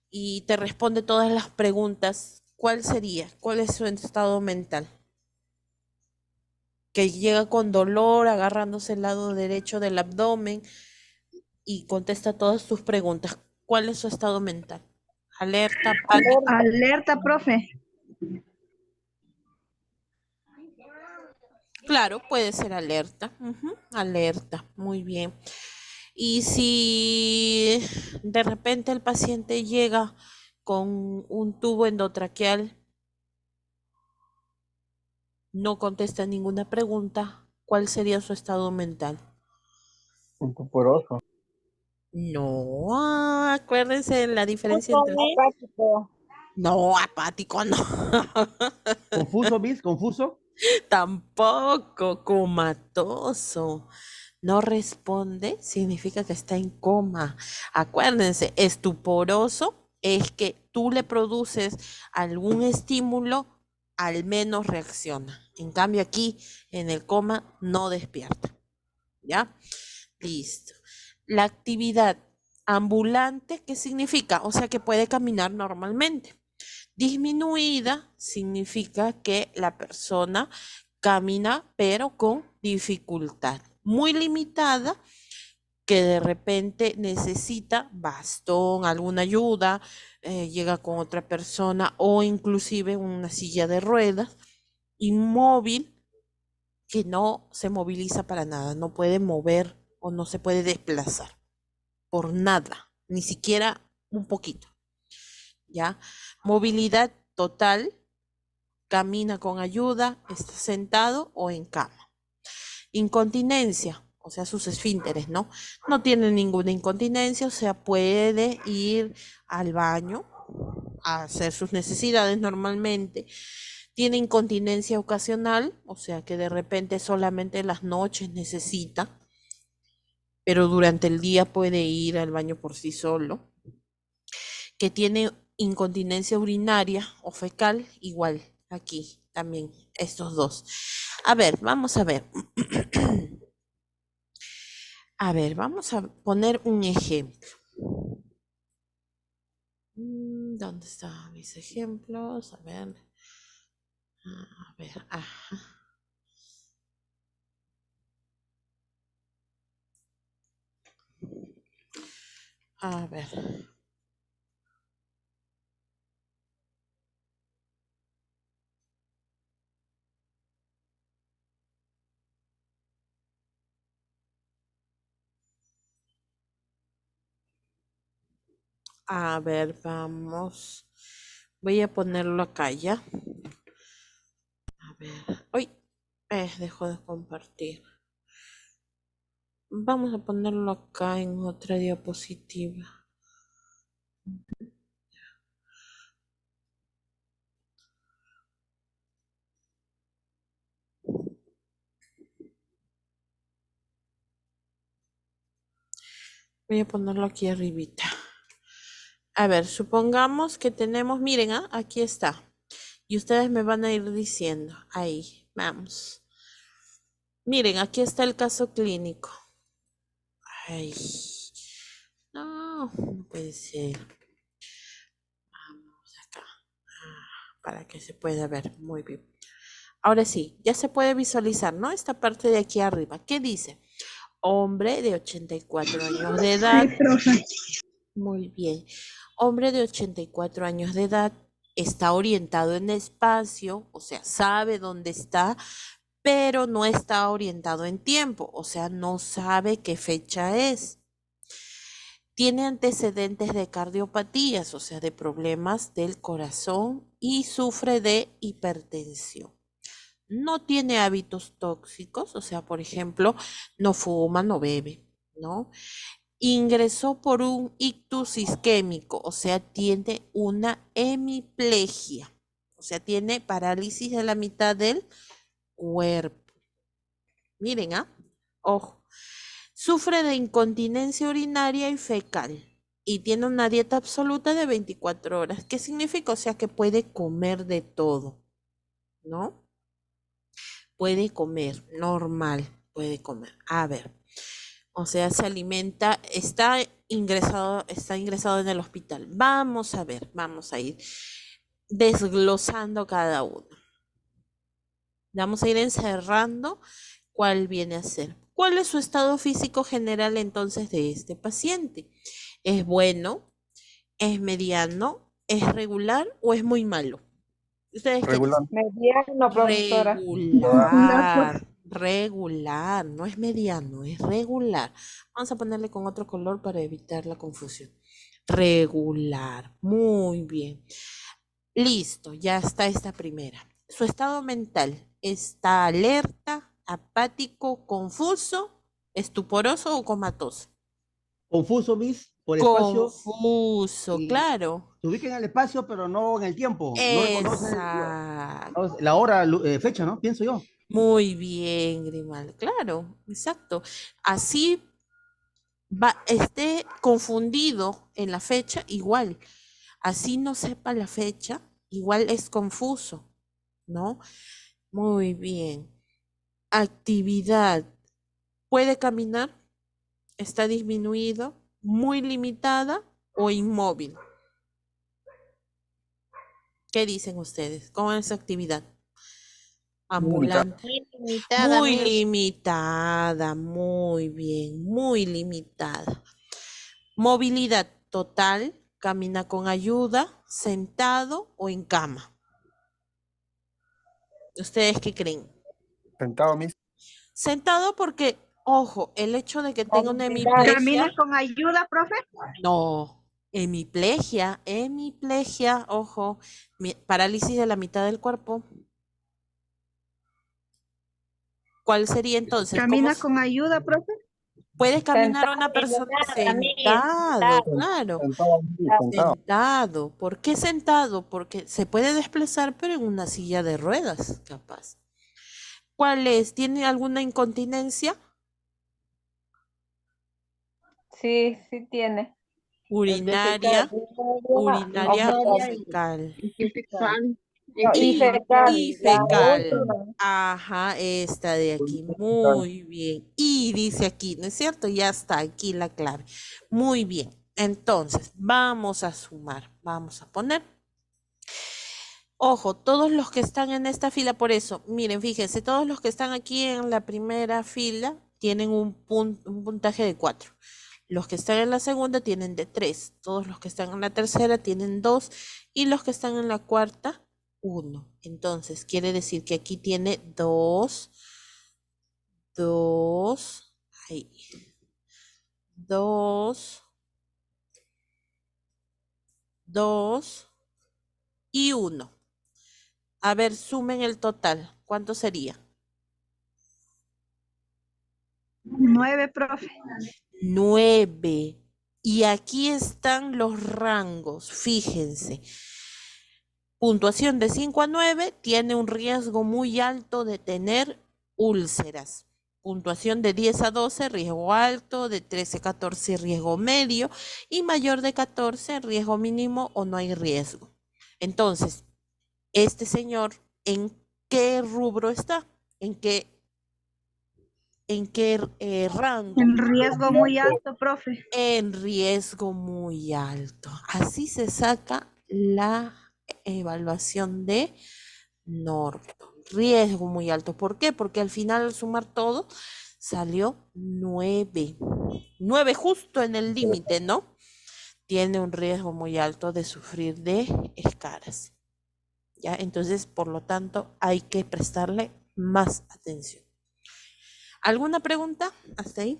y te responde todas las preguntas, ¿cuál sería? ¿Cuál es su estado mental? Que llega con dolor, agarrándose el lado derecho del abdomen y contesta todas tus preguntas. ¿Cuál es su estado mental? Alerta, pánico. Alerta, profe. Claro, puede ser alerta. Ujú, alerta, muy bien. Y si de repente el paciente llega con un tubo endotraqueal, no contesta ninguna pregunta, ¿cuál sería su estado mental? Estuporoso. No, acuérdense de la diferencia entre Apático. No, apático no. ¿Confuso, Miss? ¿Confuso? Tampoco, comatoso. No responde, significa que está en coma. Acuérdense, estuporoso es que tú le produces algún estímulo, al menos reacciona. En cambio aquí, en el coma, no despierta. ¿Ya? Listo. La actividad ambulante, ¿qué significa? O sea que puede caminar normalmente. Disminuida significa que la persona camina pero con dificultad. Muy limitada, que de repente necesita bastón, alguna ayuda, llega con otra persona o inclusive una silla de ruedas. Inmóvil, que no se moviliza para nada, no puede mover o no se puede desplazar por nada, ni siquiera un poquito. ¿Ya? Movilidad total, camina con ayuda, está sentado o en cama. Incontinencia, o sea, sus esfínteres, ¿no? No tiene ninguna incontinencia, o sea, puede ir al baño a hacer sus necesidades normalmente. Tiene incontinencia ocasional, o sea, que de repente solamente en las noches necesita, pero durante el día puede ir al baño por sí solo. Que tiene incontinencia urinaria o fecal, igual, aquí también, estos dos. A ver, vamos a ver. A ver, vamos a poner un ejemplo. ¿Dónde están mis ejemplos? A ver. Ajá. A ver. A ver, vamos. Voy a ponerlo acá ya. A ver. Uy, dejo de compartir. Vamos a ponerlo acá en otra diapositiva. Voy a ponerlo aquí arribita. A ver, supongamos que tenemos, miren, aquí está. Y ustedes me van a ir diciendo. Ahí, vamos. Miren, aquí está el caso clínico. Ay, no, no puede ser. Vamos acá. Para que se pueda ver muy bien. Ahora sí, ya se puede visualizar, ¿no? Esta parte de aquí arriba. ¿Qué dice? Hombre de 84 años de edad. Sí, profe. Muy bien. Hombre de 84 años de edad, está orientado en espacio, o sea, sabe dónde está, pero no está orientado en tiempo, o sea, no sabe qué fecha es. Tiene antecedentes de cardiopatías, o sea, de problemas del corazón y sufre de hipertensión. No tiene hábitos tóxicos, o sea, por ejemplo, no fuma, no bebe, ¿no? Ingresó por un ictus isquémico, o sea, tiene una hemiplegia, o sea, tiene parálisis de la mitad del cuerpo. Miren, ojo, sufre de incontinencia urinaria y fecal y tiene una dieta absoluta de 24 horas. ¿Qué significa? O sea, que puede comer de todo, ¿no? Puede comer, normal, puede comer. A ver. O sea, se alimenta, está ingresado en el hospital. Vamos a ver, vamos a ir desglosando cada uno. Vamos a ir encerrando cuál viene a ser. ¿Cuál es su estado físico general entonces de este paciente? ¿Es bueno? ¿Es mediano? ¿Es regular o es muy malo? ¿Ustedes qué Regular. dicen? Mediano, profesora. Regular, no es mediano, es regular. Vamos a ponerle con otro color para evitar la confusión. Regular, muy bien. Listo, ya está esta primera. Su estado mental está alerta, apático, confuso, estuporoso o comatoso. ¿Confuso, Miss? por espacio Confuso, y claro. se ubica en el espacio, pero no en el tiempo. No reconoce Exacto. la hora, fecha, ¿no? Pienso yo. Muy bien, Grimal. Claro, exacto. Así esté confundido en la fecha, igual. Así no sepa la fecha, igual es confuso, ¿no? Muy bien. Actividad. ¿Puede caminar? ¿Está disminuido? ¿Muy limitada o inmóvil? ¿Qué dicen ustedes? ¿Cómo es su actividad? Ambulante. Muy limitada, Muy Miss. limitada, muy bien, muy limitada. Movilidad total, camina con ayuda, sentado o en cama. ¿Ustedes qué creen? Sentado, Miss. Sentado porque, ojo, el hecho de que tenga una ¿Camina hemiplegia, con ayuda, profe? no, hemiplegia, ojo, parálisis de la mitad del cuerpo. ¿Cuál sería entonces? ¿Cómo ¿Camina con ayuda, profe? puede caminar una persona sentado? Claro, Sentado, Miss, sentado. sentado. ¿Por qué sentado? Porque se puede desplazar, pero en una silla de ruedas, capaz. ¿Cuál es? ¿Tiene alguna incontinencia? Sí, sí tiene. Urinaria, urinaria o Urinaria fecal. Y fiscal. Y, fecal, y la fecal. última. Ajá, esta de aquí. Muy bien. Y dice aquí, ¿no es cierto? Ya está aquí la clave. Muy bien. Entonces, vamos a sumar. Vamos a poner. Ojo, todos los que están en esta fila, por eso, miren, fíjense, todos los que están aquí en la primera fila tienen un puntaje de 4. Los que están en la segunda tienen de 3. Todos los que están en la tercera tienen 2. Y los que están en la cuarta, 1. Entonces, quiere decir que aquí tiene 2, 2, ahí, 2, 2 y 1. A ver, sumen el total. ¿Cuánto sería? 9, profe. 9. Y aquí están los rangos, fíjense. Puntuación de 5 a 9 tiene un riesgo muy alto de tener úlceras. Puntuación de 10 a 12, riesgo alto, de 13 a 14, riesgo medio, y mayor de 14, riesgo mínimo o no hay riesgo. Entonces, este señor, ¿en qué rubro está? ¿En qué rango? En riesgo muy alto, profe. En riesgo muy alto. Así se saca la evaluación de Norton. Riesgo muy alto. ¿Por qué? Porque al final, al sumar todo, salió 9. 9 justo en el límite, ¿no? Tiene un riesgo muy alto de sufrir de escaras. ¿Ya? Entonces, por lo tanto, hay que prestarle más atención. ¿Alguna pregunta hasta ahí?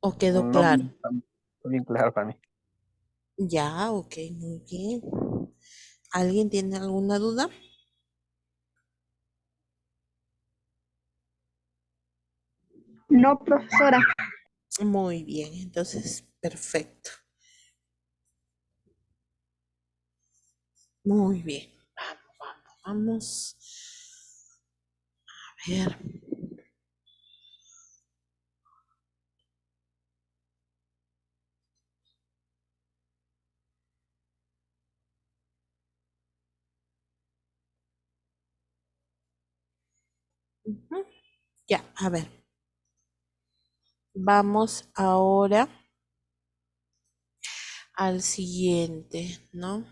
¿O quedó No, claro? está bien claro para mí. Ya, ok, muy bien. ¿Alguien tiene alguna duda? No, profesora. Muy bien, entonces, perfecto. Muy bien. Vamos. A ver. Ujú. Ya, a ver. Vamos ahora al siguiente, ¿no?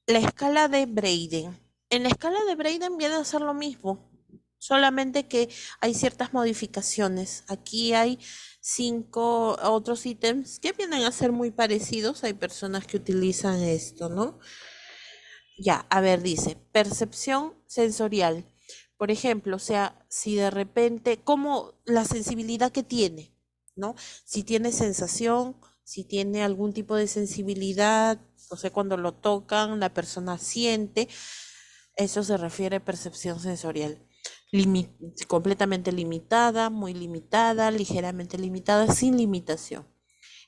La escala de Braden. En la escala de Braden viene a ser lo mismo, solamente que hay ciertas modificaciones. Aquí hay 5 otros ítems que vienen a ser muy parecidos. Hay personas que utilizan esto, ¿no? Ya, a ver, dice, percepción sensorial. Por ejemplo, o sea, si de repente, como la sensibilidad que tiene, ¿no? Si tiene sensación, si tiene algún tipo de sensibilidad, o sea, cuando lo tocan, la persona siente, eso se refiere a percepción sensorial. completamente limitada, muy limitada, ligeramente limitada, sin limitación.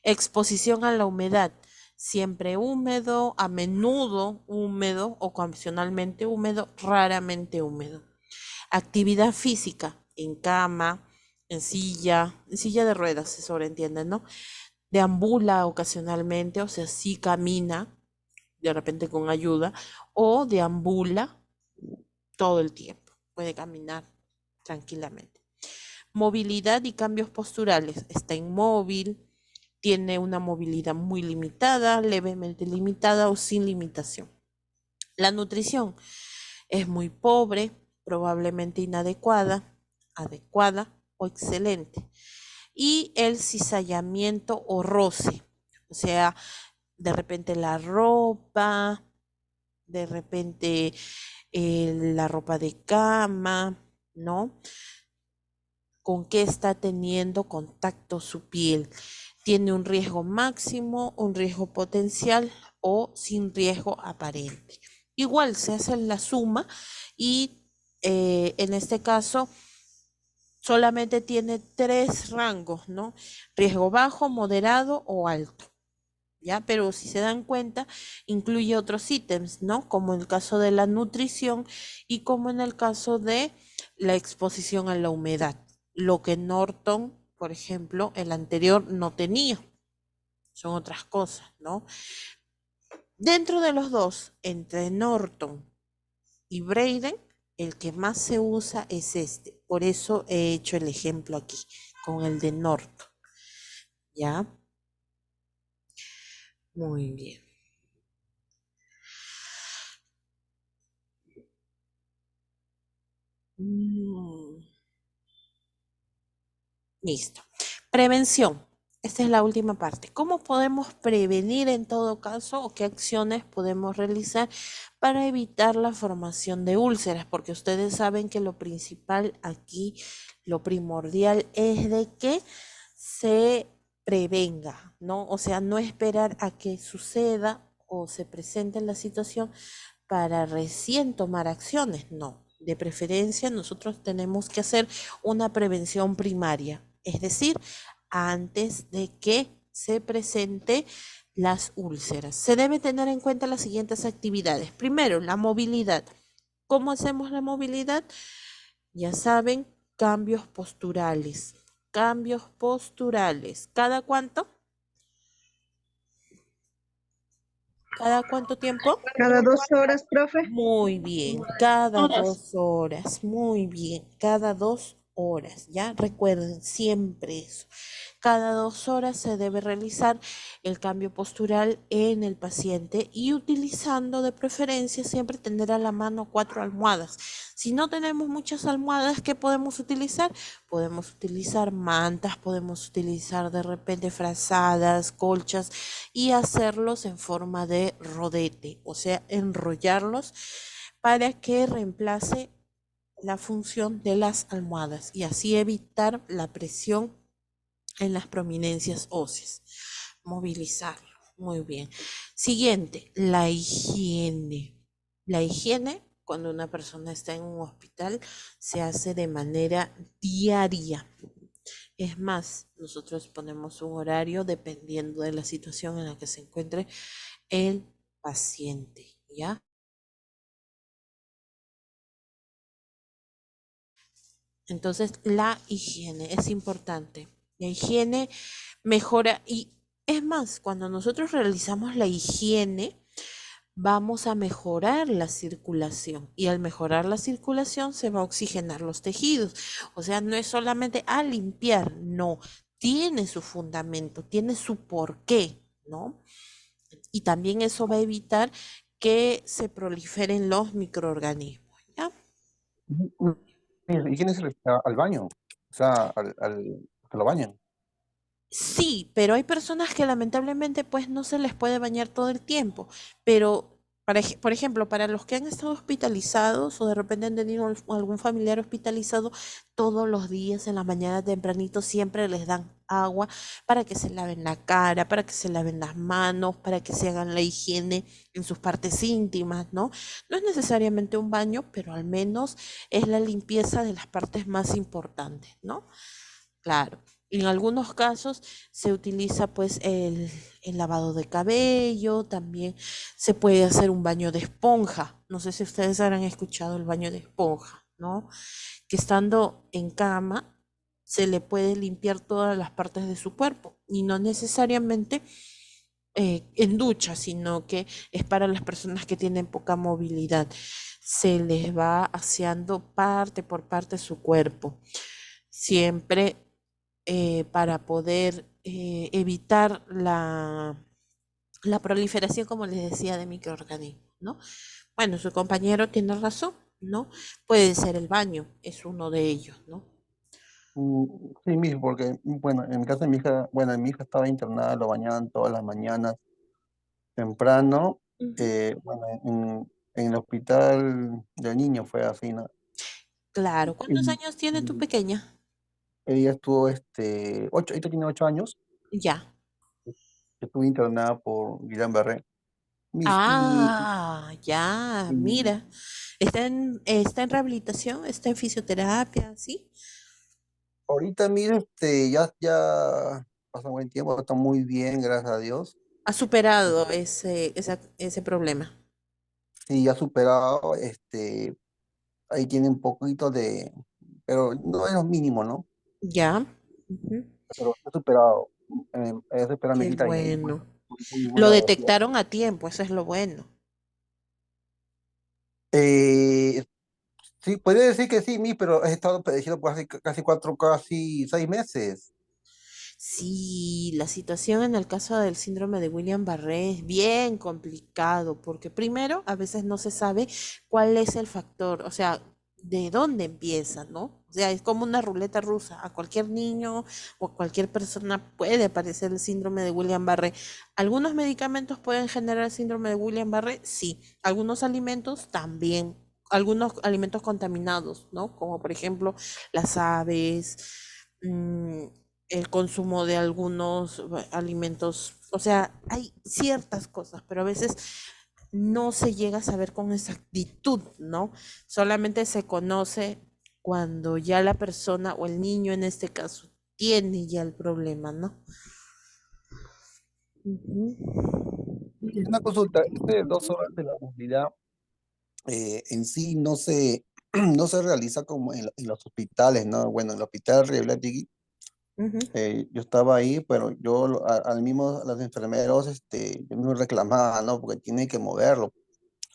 Exposición a la humedad, siempre húmedo, a menudo húmedo, ocasionalmente húmedo, raramente húmedo. Actividad física, en cama, en silla de ruedas, se sobreentiende, ¿no? Deambula ocasionalmente, o sea, sí camina, de repente con ayuda, o deambula todo el tiempo, puede caminar tranquilamente. Movilidad y cambios posturales, está inmóvil, tiene una movilidad muy limitada, levemente limitada o sin limitación. La nutrición es muy pobre, probablemente inadecuada, adecuada o excelente. Y el cizallamiento o roce, o sea, de repente la ropa, de repente la ropa de cama, ¿no? Con qué está teniendo contacto su piel. Tiene un riesgo máximo, un riesgo potencial o sin riesgo aparente. Igual se hace la suma y en este caso solamente tiene 3 rangos, ¿no? Riesgo bajo, moderado o alto. ¿Ya? Pero si se dan cuenta, incluye otros ítems, ¿no? Como en el caso de la nutrición y como en el caso de la exposición a la humedad. Lo que Norton, por ejemplo, el anterior no tenía. Son otras cosas, ¿no? Dentro de los dos, entre Norton y Braden, el que más se usa es este. Por eso he hecho el ejemplo aquí, con el de Norton. ¿Ya? Muy bien. Listo. Prevención. Esta es la última parte. ¿Cómo podemos prevenir en todo caso o qué acciones podemos realizar para evitar la formación de úlceras? Porque ustedes saben que lo principal aquí, lo primordial es de que se prevenga, ¿no? O sea, no esperar a que suceda o se presente la situación para recién tomar acciones, no. De preferencia, nosotros tenemos que hacer una prevención primaria, es decir, antes de que se presente las úlceras. Se debe tener en cuenta las siguientes actividades. Primero, la movilidad. ¿Cómo hacemos la movilidad? Ya saben, cambios posturales. Cambios posturales. ¿Cada cuánto? ¿Cada cuánto tiempo? Cada 2 horas, profe. Muy bien, cada 2 horas, muy bien, cada 2 horas, ¿ya? Recuerden siempre eso. Cada 2 horas se debe realizar el cambio postural en el paciente y utilizando de preferencia siempre tener a la mano 4 almohadas. Si no tenemos muchas almohadas, ¿qué podemos utilizar? Podemos utilizar mantas, podemos utilizar de repente frazadas, colchas y hacerlos en forma de rodete, o sea, enrollarlos para que reemplace la función de las almohadas y así evitar la presión en las prominencias óseas. Movilizarlo. Muy bien. Siguiente, la higiene. La higiene, cuando una persona está en un hospital, se hace de manera diaria. Es más, nosotros ponemos un horario dependiendo de la situación en la que se encuentre el paciente, ¿ya? Entonces, la higiene es importante. La higiene mejora y es más, cuando nosotros realizamos la higiene, vamos a mejorar la circulación y al mejorar la circulación se va a oxigenar los tejidos. O sea, no es solamente a limpiar, no, tiene su fundamento, tiene su porqué, ¿no? Y también eso va a evitar que se proliferen los microorganismos, ¿ya? ¿Y quién es al baño? O sea, que lo bañan. Sí, pero hay personas que lamentablemente pues no se les puede bañar todo el tiempo, pero Por ejemplo, para los que han estado hospitalizados o de repente han tenido algún familiar hospitalizado, todos los días en la mañana tempranito siempre les dan agua para que se laven la cara, para que se laven las manos, para que se hagan la higiene en sus partes íntimas, ¿no? No es necesariamente un baño, pero al menos es la limpieza de las partes más importantes, ¿no? Claro. En algunos casos se utiliza pues el lavado de cabello, también se puede hacer un baño de esponja. No sé si ustedes habrán escuchado el baño de esponja, ¿no? Que estando en cama se le puede limpiar todas las partes de su cuerpo y no necesariamente en ducha, sino que es para las personas que tienen poca movilidad. Se les va aseando parte por parte su cuerpo, siempre para poder evitar la proliferación, como les decía, de microorganismos, ¿no? Bueno, su compañero tiene razón, ¿no? Puede ser el baño, es uno de ellos, ¿no? Sí, mijo, porque, bueno, en mi caso de mi hija, bueno, mi hija estaba internada, lo bañaban todas las mañanas temprano. Ujú. Bueno, en el hospital del niño fue así, ¿no? Claro, ¿cuántos Y, años tiene tu y pequeña? ella estuvo, ella tiene 8 años, Ya. estuvo internada por Guillain-Barré. Y, Ah, ya, y mira. Está en rehabilitación, está en fisioterapia, ¿sí? ahorita, mire, ya pasa buen tiempo, está muy bien, gracias a Dios. Ha superado ese problema. Sí, ya ha superado, ahí tiene un poquito pero no es lo mínimo, ¿no? Ya. Ujú. Pero ha superado, ha superado mi Qué hijita y bueno, bueno. muy Lo agradecido. detectaron a tiempo, eso es lo bueno. Eh, sí, puede decir que sí, pero he estado padeciendo por casi 6 meses. Sí, la situación en el caso del síndrome de Guillain-Barré es bien complicado porque primero a veces no se sabe cuál es el factor, o sea, de dónde empieza, ¿no? O sea, es como una ruleta rusa. A cualquier niño o a cualquier persona puede aparecer el síndrome de Guillain-Barré. ¿Algunos medicamentos pueden generar síndrome de Guillain-Barré? Sí. Algunos alimentos también. Algunos alimentos contaminados, ¿no? Como por ejemplo las aves. mm, el consumo de algunos alimentos, o sea, hay ciertas cosas, pero a veces no se llega a saber con exactitud, ¿no? Solamente se conoce cuando ya la persona o el niño en este caso tiene ya el problema, ¿no? Ujú. Y una consulta, 2 horas de la movilidad en sí no se, no se realiza como en los hospitales, ¿no? Bueno, en el hospital Reblati, Ujú. yo estaba ahí, pero yo al mismo, los enfermeros, yo mismo reclamaba, ¿no? Porque tiene que moverlo.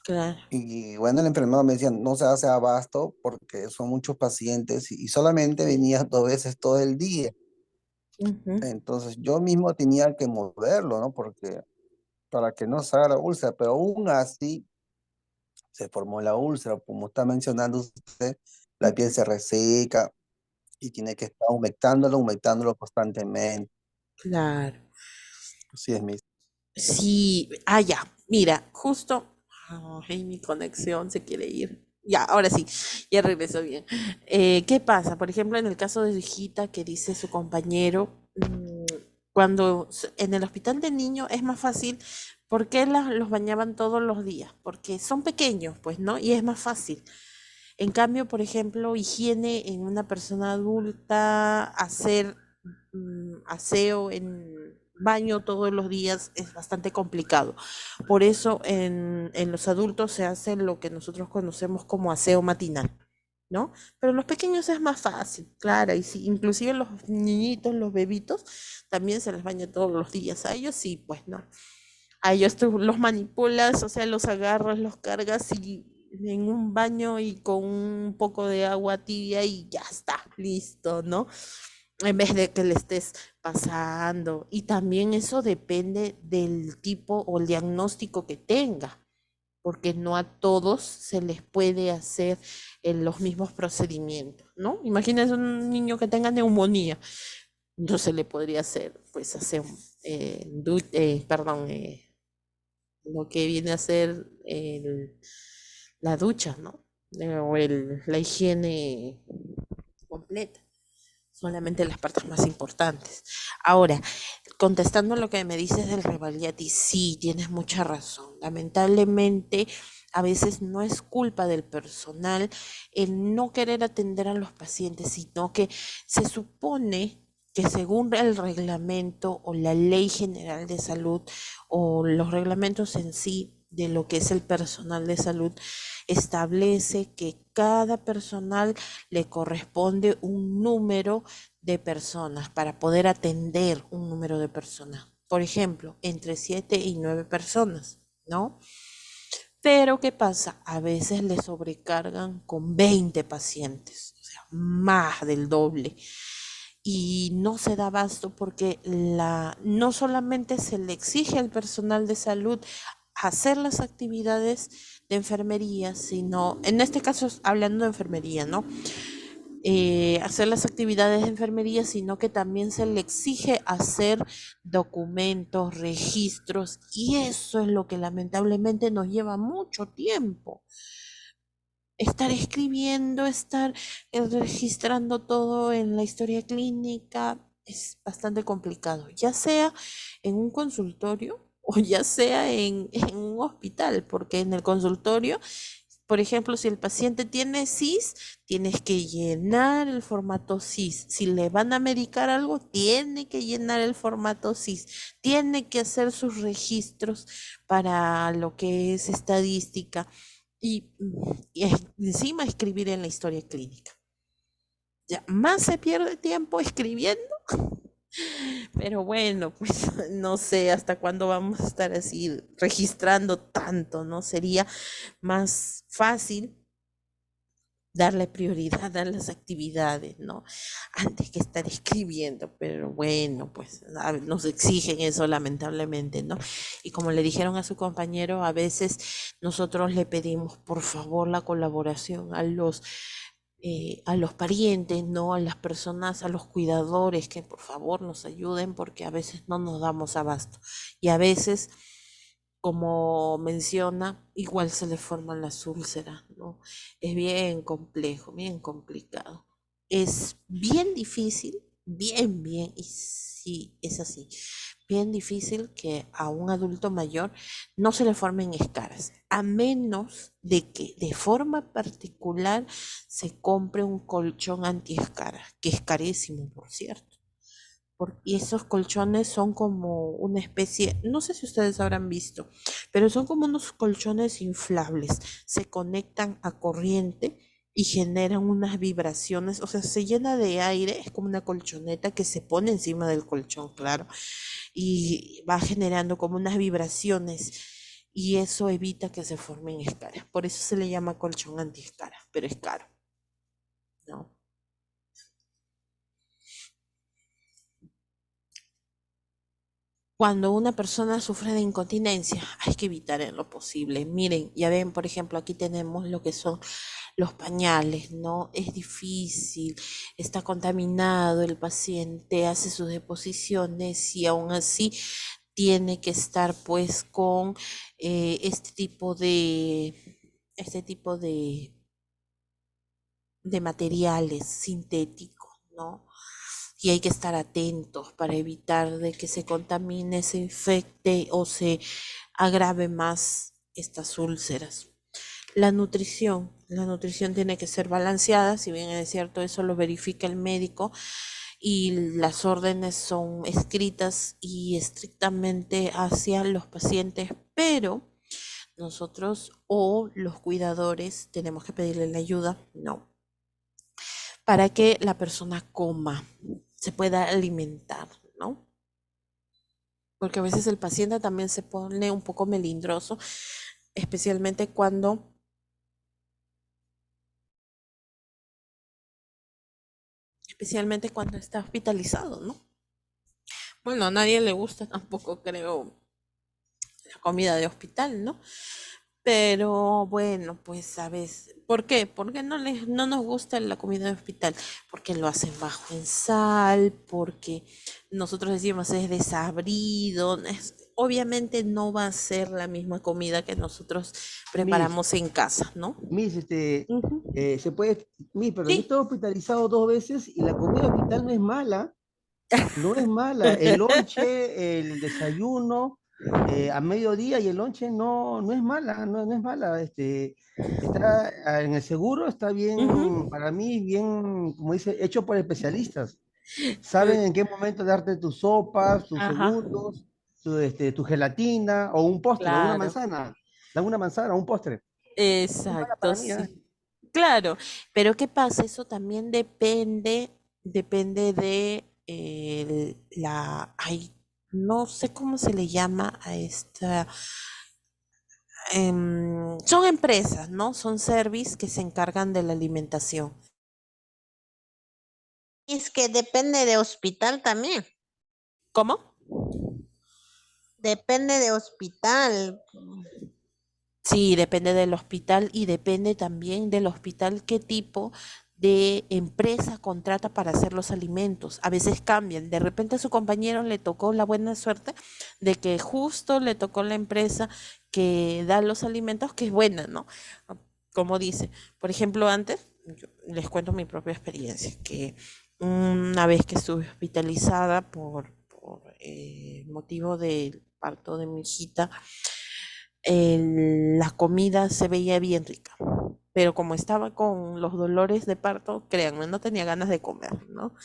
Claro. Y bueno, el enfermero me decía, no se hace abasto porque son muchos pacientes y solamente venía 2 veces todo el día. Ujú. Entonces yo mismo tenía que moverlo, ¿no? Porque para que no se haga la úlcera, pero aún así se formó la úlcera, como está mencionando usted, la piel Ujú. se reseca y tiene que estar humectándolo constantemente. Claro. Así es, mis. Sí, ah, ya, mira, justo, ay, mi conexión se quiere ir. Ya, ahora sí, ya regresó bien. ¿Qué pasa? Por ejemplo, en el caso de su hijita que dice su compañero, cuando en el hospital de niños es más fácil, ¿por qué los bañaban todos los días? Porque son pequeños, pues, ¿no? Y es más fácil. En cambio, por ejemplo, higiene en una persona adulta, hacer aseo en baño todos los días es bastante complicado. Por eso en los adultos se hace lo que nosotros conocemos como aseo matinal, ¿no? Pero los pequeños es más fácil, claro, y sí, inclusive los niñitos, los bebitos, también se les baña todos los días. A ellos sí, pues no. A ellos tú los manipulas, o sea, los agarras, los cargas y en un baño y con un poco de agua tibia y ya está, listo, ¿no? En vez de que le estés pasando. Y también eso depende del tipo o el diagnóstico que tenga, porque no a todos se les puede hacer los mismos procedimientos, ¿no? Imagínense un niño que tenga neumonía, no se le podría hacer, pues, hacer, perdón, lo que viene a ser la ducha, ¿no? O la higiene completa, solamente las partes más importantes. Ahora, contestando lo que me dices del Revaliati, sí, tienes mucha razón. Lamentablemente, a veces no es culpa del personal el no querer atender a los pacientes, sino que se supone que según el reglamento o la ley general de salud o los reglamentos en sí de lo que es el personal de salud, establece que cada personal le corresponde un número de personas para poder atender un número de personas. Por ejemplo, entre 7 y 9 personas, ¿no? Pero ¿qué pasa? A veces le sobrecargan con 20 pacientes, o sea, más del doble. Y no se da abasto porque no solamente se le exige al personal de salud hacer las actividades de enfermería, sino, en este caso hablando de enfermería, ¿no? Hacer las actividades de enfermería, sino que también se le exige hacer documentos, registros, y eso es lo que lamentablemente nos lleva mucho tiempo. Estar escribiendo, estar registrando todo en la historia clínica es bastante complicado, ya sea en un consultorio o ya sea en un hospital, porque en el consultorio, por ejemplo, si el paciente tiene CIS, tienes que llenar el formato CIS. Si le van a medicar algo, tiene que llenar el formato CIS. Tiene que hacer sus registros para lo que es estadística y encima escribir en la historia clínica. Ya, más se pierde tiempo escribiendo, pero bueno, pues no sé hasta cuándo vamos a estar así registrando tanto, ¿no? Sería más fácil darle prioridad a las actividades, ¿no? Antes que estar escribiendo, pero bueno, pues nos exigen eso lamentablemente, ¿no? Y como le dijeron a su compañero, a veces nosotros le pedimos por favor la colaboración a los parientes, ¿no? A las personas, a los cuidadores, que por favor nos ayuden porque a veces no nos damos abasto. Y a veces, como menciona, igual se le forman las úlceras, ¿no? Es bien complejo, bien complicado. Es bien difícil, bien, y sí, es así, bien difícil que a un adulto mayor no se le formen escaras, a menos de que de forma particular se compre un colchón antiescaras, que es carísimo, por cierto. Y esos colchones son como una especie, no sé si ustedes habrán visto, pero son como unos colchones inflables. Se conectan a corriente y generan unas vibraciones, o sea, se llena de aire, es como una colchoneta que se pone encima del colchón, claro, y va generando como unas vibraciones y eso evita que se formen escaras. Por eso se le llama colchón antiescaras, pero es caro, ¿no? Cuando una persona sufre de incontinencia, hay que evitar en lo posible. Miren, ya ven, por ejemplo, aquí tenemos lo que son los pañales, ¿no? Es difícil, está contaminado, el paciente hace sus deposiciones y aún así tiene que estar pues con este tipo de materiales sintéticos, ¿no? Y hay que estar atentos para evitar de que se contamine, se infecte o se agrave más estas úlceras. La nutrición tiene que ser balanceada, si bien es cierto, eso lo verifica el médico y las órdenes son escritas y estrictamente hacia los pacientes, pero nosotros o los cuidadores tenemos que pedirle la ayuda, no, para que la persona coma, se pueda alimentar, ¿no? Porque a veces el paciente también se pone un poco melindroso, especialmente cuando está hospitalizado, ¿no? Bueno, a nadie le gusta tampoco, creo, la comida de hospital, ¿no? Pero bueno, pues sabes, ¿por qué? Porque no nos gusta la comida de hospital, porque lo hacen bajo en sal, porque nosotros decimos es desabrido, obviamente no va a ser la misma comida que nosotros Miss, preparamos en casa, ¿no? Miss, Ujú. se puede, Miss, pero yo he Sí, estado hospitalizado 2 veces y la comida de hospital no es mala. No es mala. El lonche, el desayuno, a mediodía y el lonche no es mala, no es mala. Está en el seguro, está bien, ujú. para mí, bien, como dice, hecho por especialistas. Saben en qué momento darte tus sopas, tus Ajá, segundos, tu gelatina o un postre o una claro, manzana. Dan una manzana o un postre. No es mala exacto, para mí, ¿eh? sí. Claro, pero ¿qué pasa? Eso también depende de ay, no sé cómo se le llama a esta, son empresas, ¿no? Son service que se encargan de la alimentación. Es que depende de hospital también. ¿Cómo? Depende de hospital. Sí, depende del hospital y depende también del hospital qué tipo de empresa contrata para hacer los alimentos. A veces cambian. De repente a su compañero le tocó la buena suerte de que justo le tocó la empresa que da los alimentos, que es buena, ¿no? Como dice. Por ejemplo, antes, yo les cuento mi propia experiencia, que una vez que estuve hospitalizada por motivo del parto de mi hijita, la comida se veía bien rica, pero como estaba con los dolores de parto, créanme, no tenía ganas de comer, ¿no?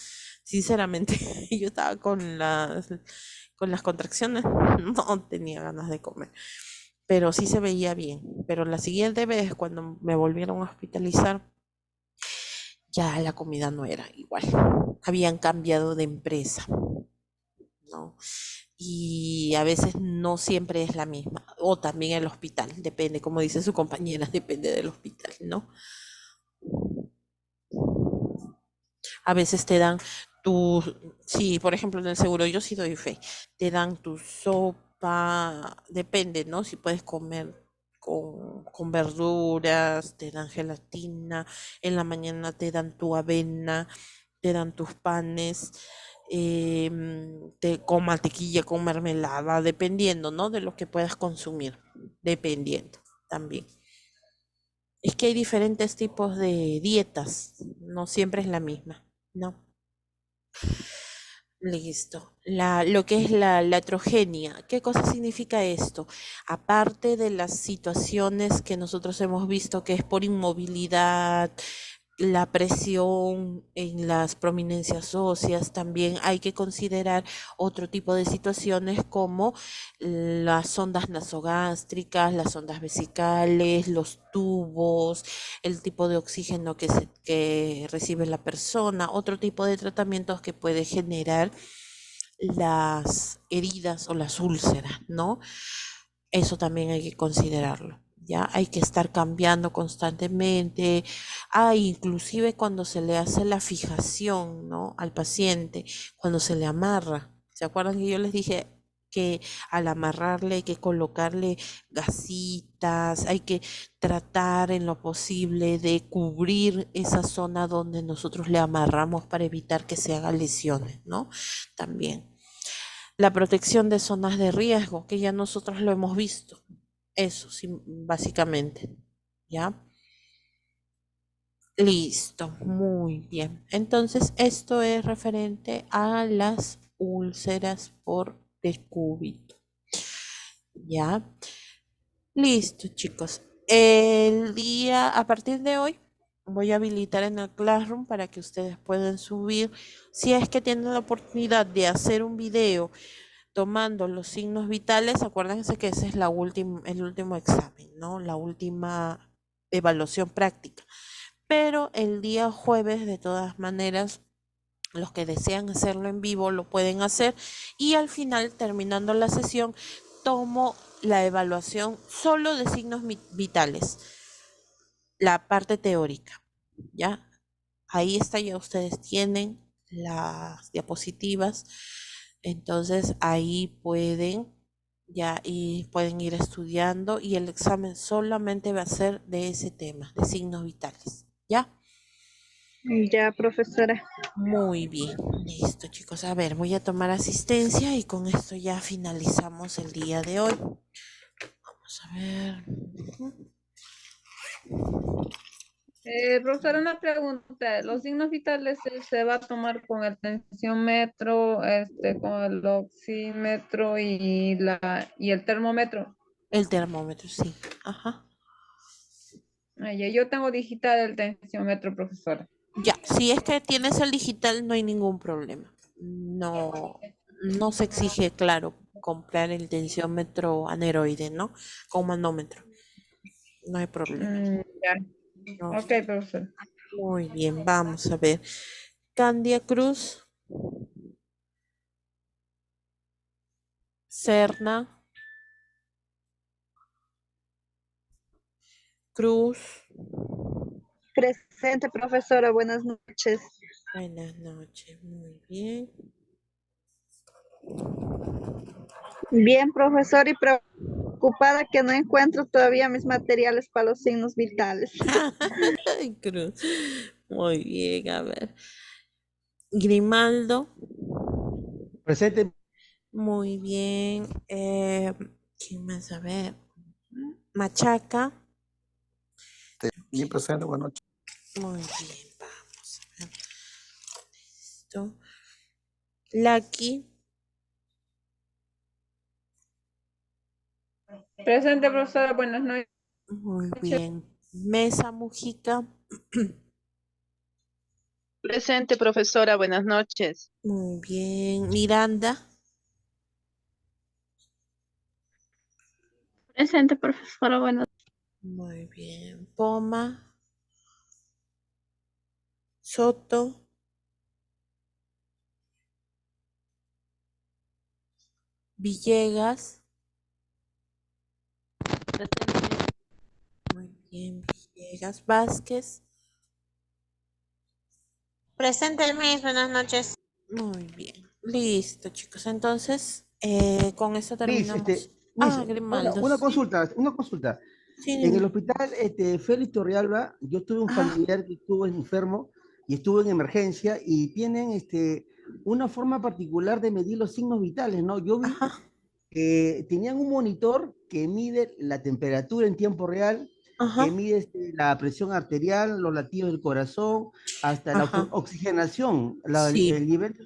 Sinceramente, yo estaba con las contracciones, no tenía ganas de comer, pero sí se veía bien. Pero la siguiente vez, cuando me volvieron a hospitalizar, ya la comida no era igual, habían cambiado de empresa, ¿no? Y a veces no siempre es la misma. O también el hospital, depende, como dice su compañera, depende del hospital, ¿no? A veces te dan tu, sí, por ejemplo, en el seguro yo sí doy fe, te dan tu sopa, depende, ¿no? Si puedes comer con verduras, te dan gelatina, en la mañana te dan tu avena, te dan tus panes, con mantequilla, con mermelada, dependiendo, ¿no? De lo que puedas consumir, dependiendo también. Es que hay diferentes tipos de dietas, no siempre es la misma, ¿no? Listo. Lo que es la latrogenia, ¿qué cosa significa esto? Aparte de las situaciones que nosotros hemos visto que es por inmovilidad, la presión en las prominencias óseas, también hay que considerar otro tipo de situaciones como las sondas nasogástricas, las sondas vesicales, los tubos, el tipo de oxígeno que recibe la persona, otro tipo de tratamientos que puede generar las heridas o las úlceras, ¿no? Eso también hay que considerarlo. Ya hay que estar cambiando constantemente. Inclusive cuando se le hace la fijación, ¿no? Al paciente, cuando se le amarra. ¿Se acuerdan que yo les dije que al amarrarle hay que colocarle gasitas, hay que tratar en lo posible de cubrir esa zona donde nosotros le amarramos para evitar que se hagan lesiones, ¿no? También. La protección de zonas de riesgo, que ya nosotros lo hemos visto. Eso, sí, básicamente. ¿Ya? Listo, muy bien. Entonces, esto es referente a las úlceras por decúbito. ¿Ya? Listo, chicos. A partir de hoy, voy a habilitar en el Classroom para que ustedes puedan subir, si es que tienen la oportunidad de hacer un video tomando los signos vitales, acuérdense que ese es el último examen, ¿no? La última evaluación práctica. Pero el día jueves, de todas maneras, los que desean hacerlo en vivo lo pueden hacer y al final, terminando la sesión, tomo la evaluación solo de signos vitales, la parte teórica, ¿ya? Ahí está, ya ustedes tienen las diapositivas, entonces ahí pueden ir estudiando y el examen solamente va a ser de ese tema, de signos vitales, ¿ya? Ya, profesora. Muy bien, listo chicos. A ver, voy a tomar asistencia y con esto ya finalizamos el día de hoy. Vamos a ver. Profesora, una pregunta. ¿Los signos vitales se va a tomar con el tensiómetro, con el oxímetro y el termómetro? El termómetro, sí. Ajá. Ya, yo tengo digital el tensiómetro, profesora. Ya, si es que tienes el digital, no hay ningún problema. No, no se exige, claro, comprar el tensiómetro aneroide, ¿no? Con manómetro. No hay problema. Ya. No. Ok, profesora. Muy bien, vamos a ver. Candia Cruz, Serna, Cruz. Presente, profesora. Buenas noches. Buenas noches, muy bien. Bien, profesor, y preocupada que no encuentro todavía mis materiales para los signos vitales. Ay, Cruz. Muy bien, a ver. Grimaldo, Presente. muy bien. ¿Quién más? A ver. Machaca, Bien presente, buenas noches. muy bien, vamos a ver. Esto. Lucky, Presente, profesora. Buenas noches. muy bien. Mesa Mujica, Presente, profesora, buenas noches. muy bien. Miranda, Presente, profesora. Buenas. muy bien. Poma, Soto, Villegas, muy bien. Villegas, Vázquez, Presente, Miss, buenas noches. muy bien. Listo, chicos. Entonces, con eso Miss, terminamos. Miss, Grimaldo, una sí. consulta, una consulta. Sí, En el dime. hospital Félix Torrealba, yo tuve un familiar que estuvo enfermo y estuvo en emergencia y tienen una forma particular de medir los signos vitales, ¿no? Yo vi Ajá, que tenían un monitor que mide la temperatura en tiempo real, que ajá, mide la presión arterial, los latidos del corazón, hasta la ajá. oxigenación, Sí. el nivel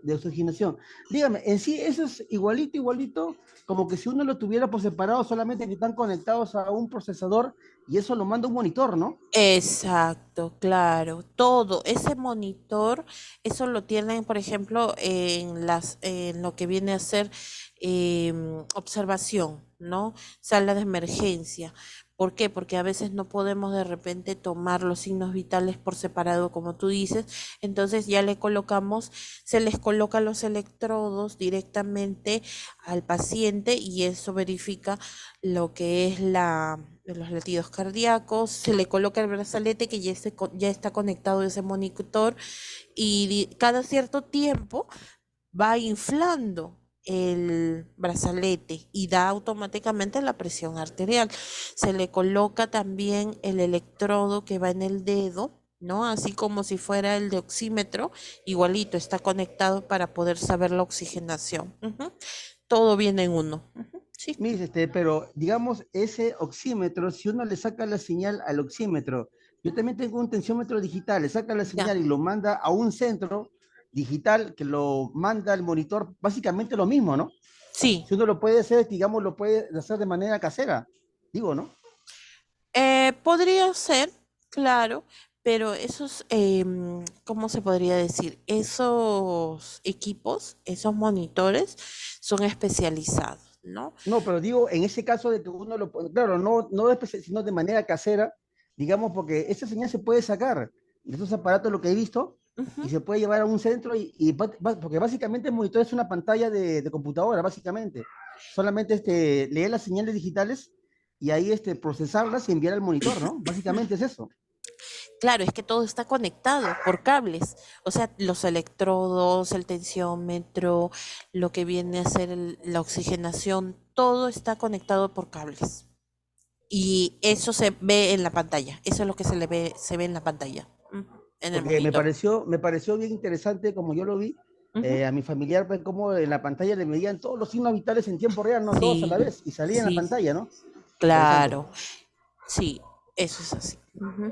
de oxigenación. Dígame, en sí eso es igualito, igualito, como que si uno lo tuviera por separado, solamente que están conectados a un procesador y eso lo manda un monitor, ¿no? Exacto, claro. Todo ese monitor, eso lo tienen, por ejemplo, en lo que viene a ser observación, ¿no? Sala de emergencia. ¿Por qué? Porque a veces no podemos de repente tomar los signos vitales por separado, como tú dices. Entonces ya se les coloca los electrodos directamente al paciente y eso verifica lo que es de los latidos cardíacos, se le coloca el brazalete que ya está conectado a ese monitor y cada cierto tiempo va inflando el brazalete y da automáticamente la presión arterial. Se le coloca también el electrodo que va en el dedo, ¿no? Así como si fuera el de oxímetro, igualito está conectado para poder saber la oxigenación. Ujú. Todo viene en uno. Ujú. Sí, Miss, pero digamos, ese oxímetro, si uno le saca la señal al oxímetro, yo también tengo un tensiómetro digital, le saca la ya. señal y lo manda a un centro digital que lo manda al monitor, básicamente lo mismo, ¿no? Sí, Si uno lo puede hacer, digamos, lo puede hacer de manera casera, digo, ¿no? Podría ser, claro, pero ¿cómo se podría decir? Esos equipos, esos monitores son especializados, ¿no? No, pero digo, en ese caso de que uno lo pone, claro, no sino de manera casera, digamos, porque esa señal se puede sacar de esos aparatos, lo que he visto, y Ujú. se puede llevar a un centro, porque básicamente el monitor es una pantalla de computadora, básicamente. Solamente leer las señales digitales y ahí procesarlas y enviar al monitor, ¿no? Básicamente es eso. Claro, es que todo está conectado por cables, o sea, los electrodos, el tensiómetro, lo que viene a ser la oxigenación, todo está conectado por cables. Y eso se ve en la pantalla, eso es lo que se ve en la pantalla. Ujú. en el Porque monitor. me pareció bien interesante como yo lo vi. Ujú. A mi familiar, pues, como en la pantalla le medían todos los signos vitales en tiempo real, no todos a la Sí, vez, y salía en la sí, pantalla, ¿no? Interesante. claro. Sí, eso es así. Ujú.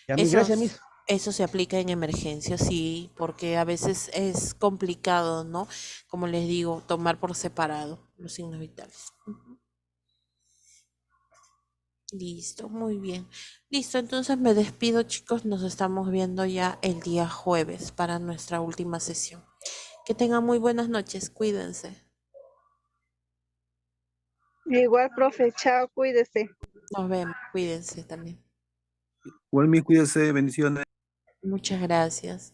Y a mí, Eso, gracias, Miss. eso se aplica en emergencias, sí, porque a veces es complicado, ¿no? Como les digo, tomar por separado los signos vitales. Ujú. Listo, muy bien. Listo, entonces me despido, chicos. Nos estamos viendo ya el día jueves para nuestra última sesión. Que tengan muy buenas noches, cuídense. Igual, profe, chao, cuídese. Nos vemos, cuídense también. Igual, mi cuídese, bendiciones. Muchas gracias.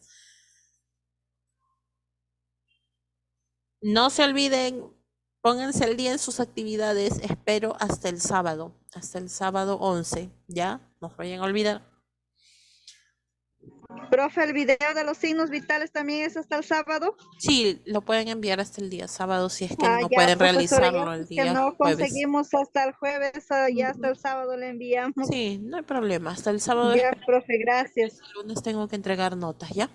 No se olviden, pónganse al día en sus actividades. Espero hasta el sábado 11, ¿ya? No se vayan a olvidar. Profe, el video de los signos vitales también es hasta el sábado. Sí, lo pueden enviar hasta el día sábado si es que Ah, no ya, pueden profesora, ya realizarlo el pues que día no jueves. conseguimos hasta el jueves, ya hasta el sábado le enviamos. Sí, no hay problema. Hasta el sábado Ya, espero. profe, gracias. El lunes tengo que entregar notas, ¿ya?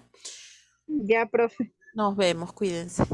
Ya, profe. Nos vemos, cuídense.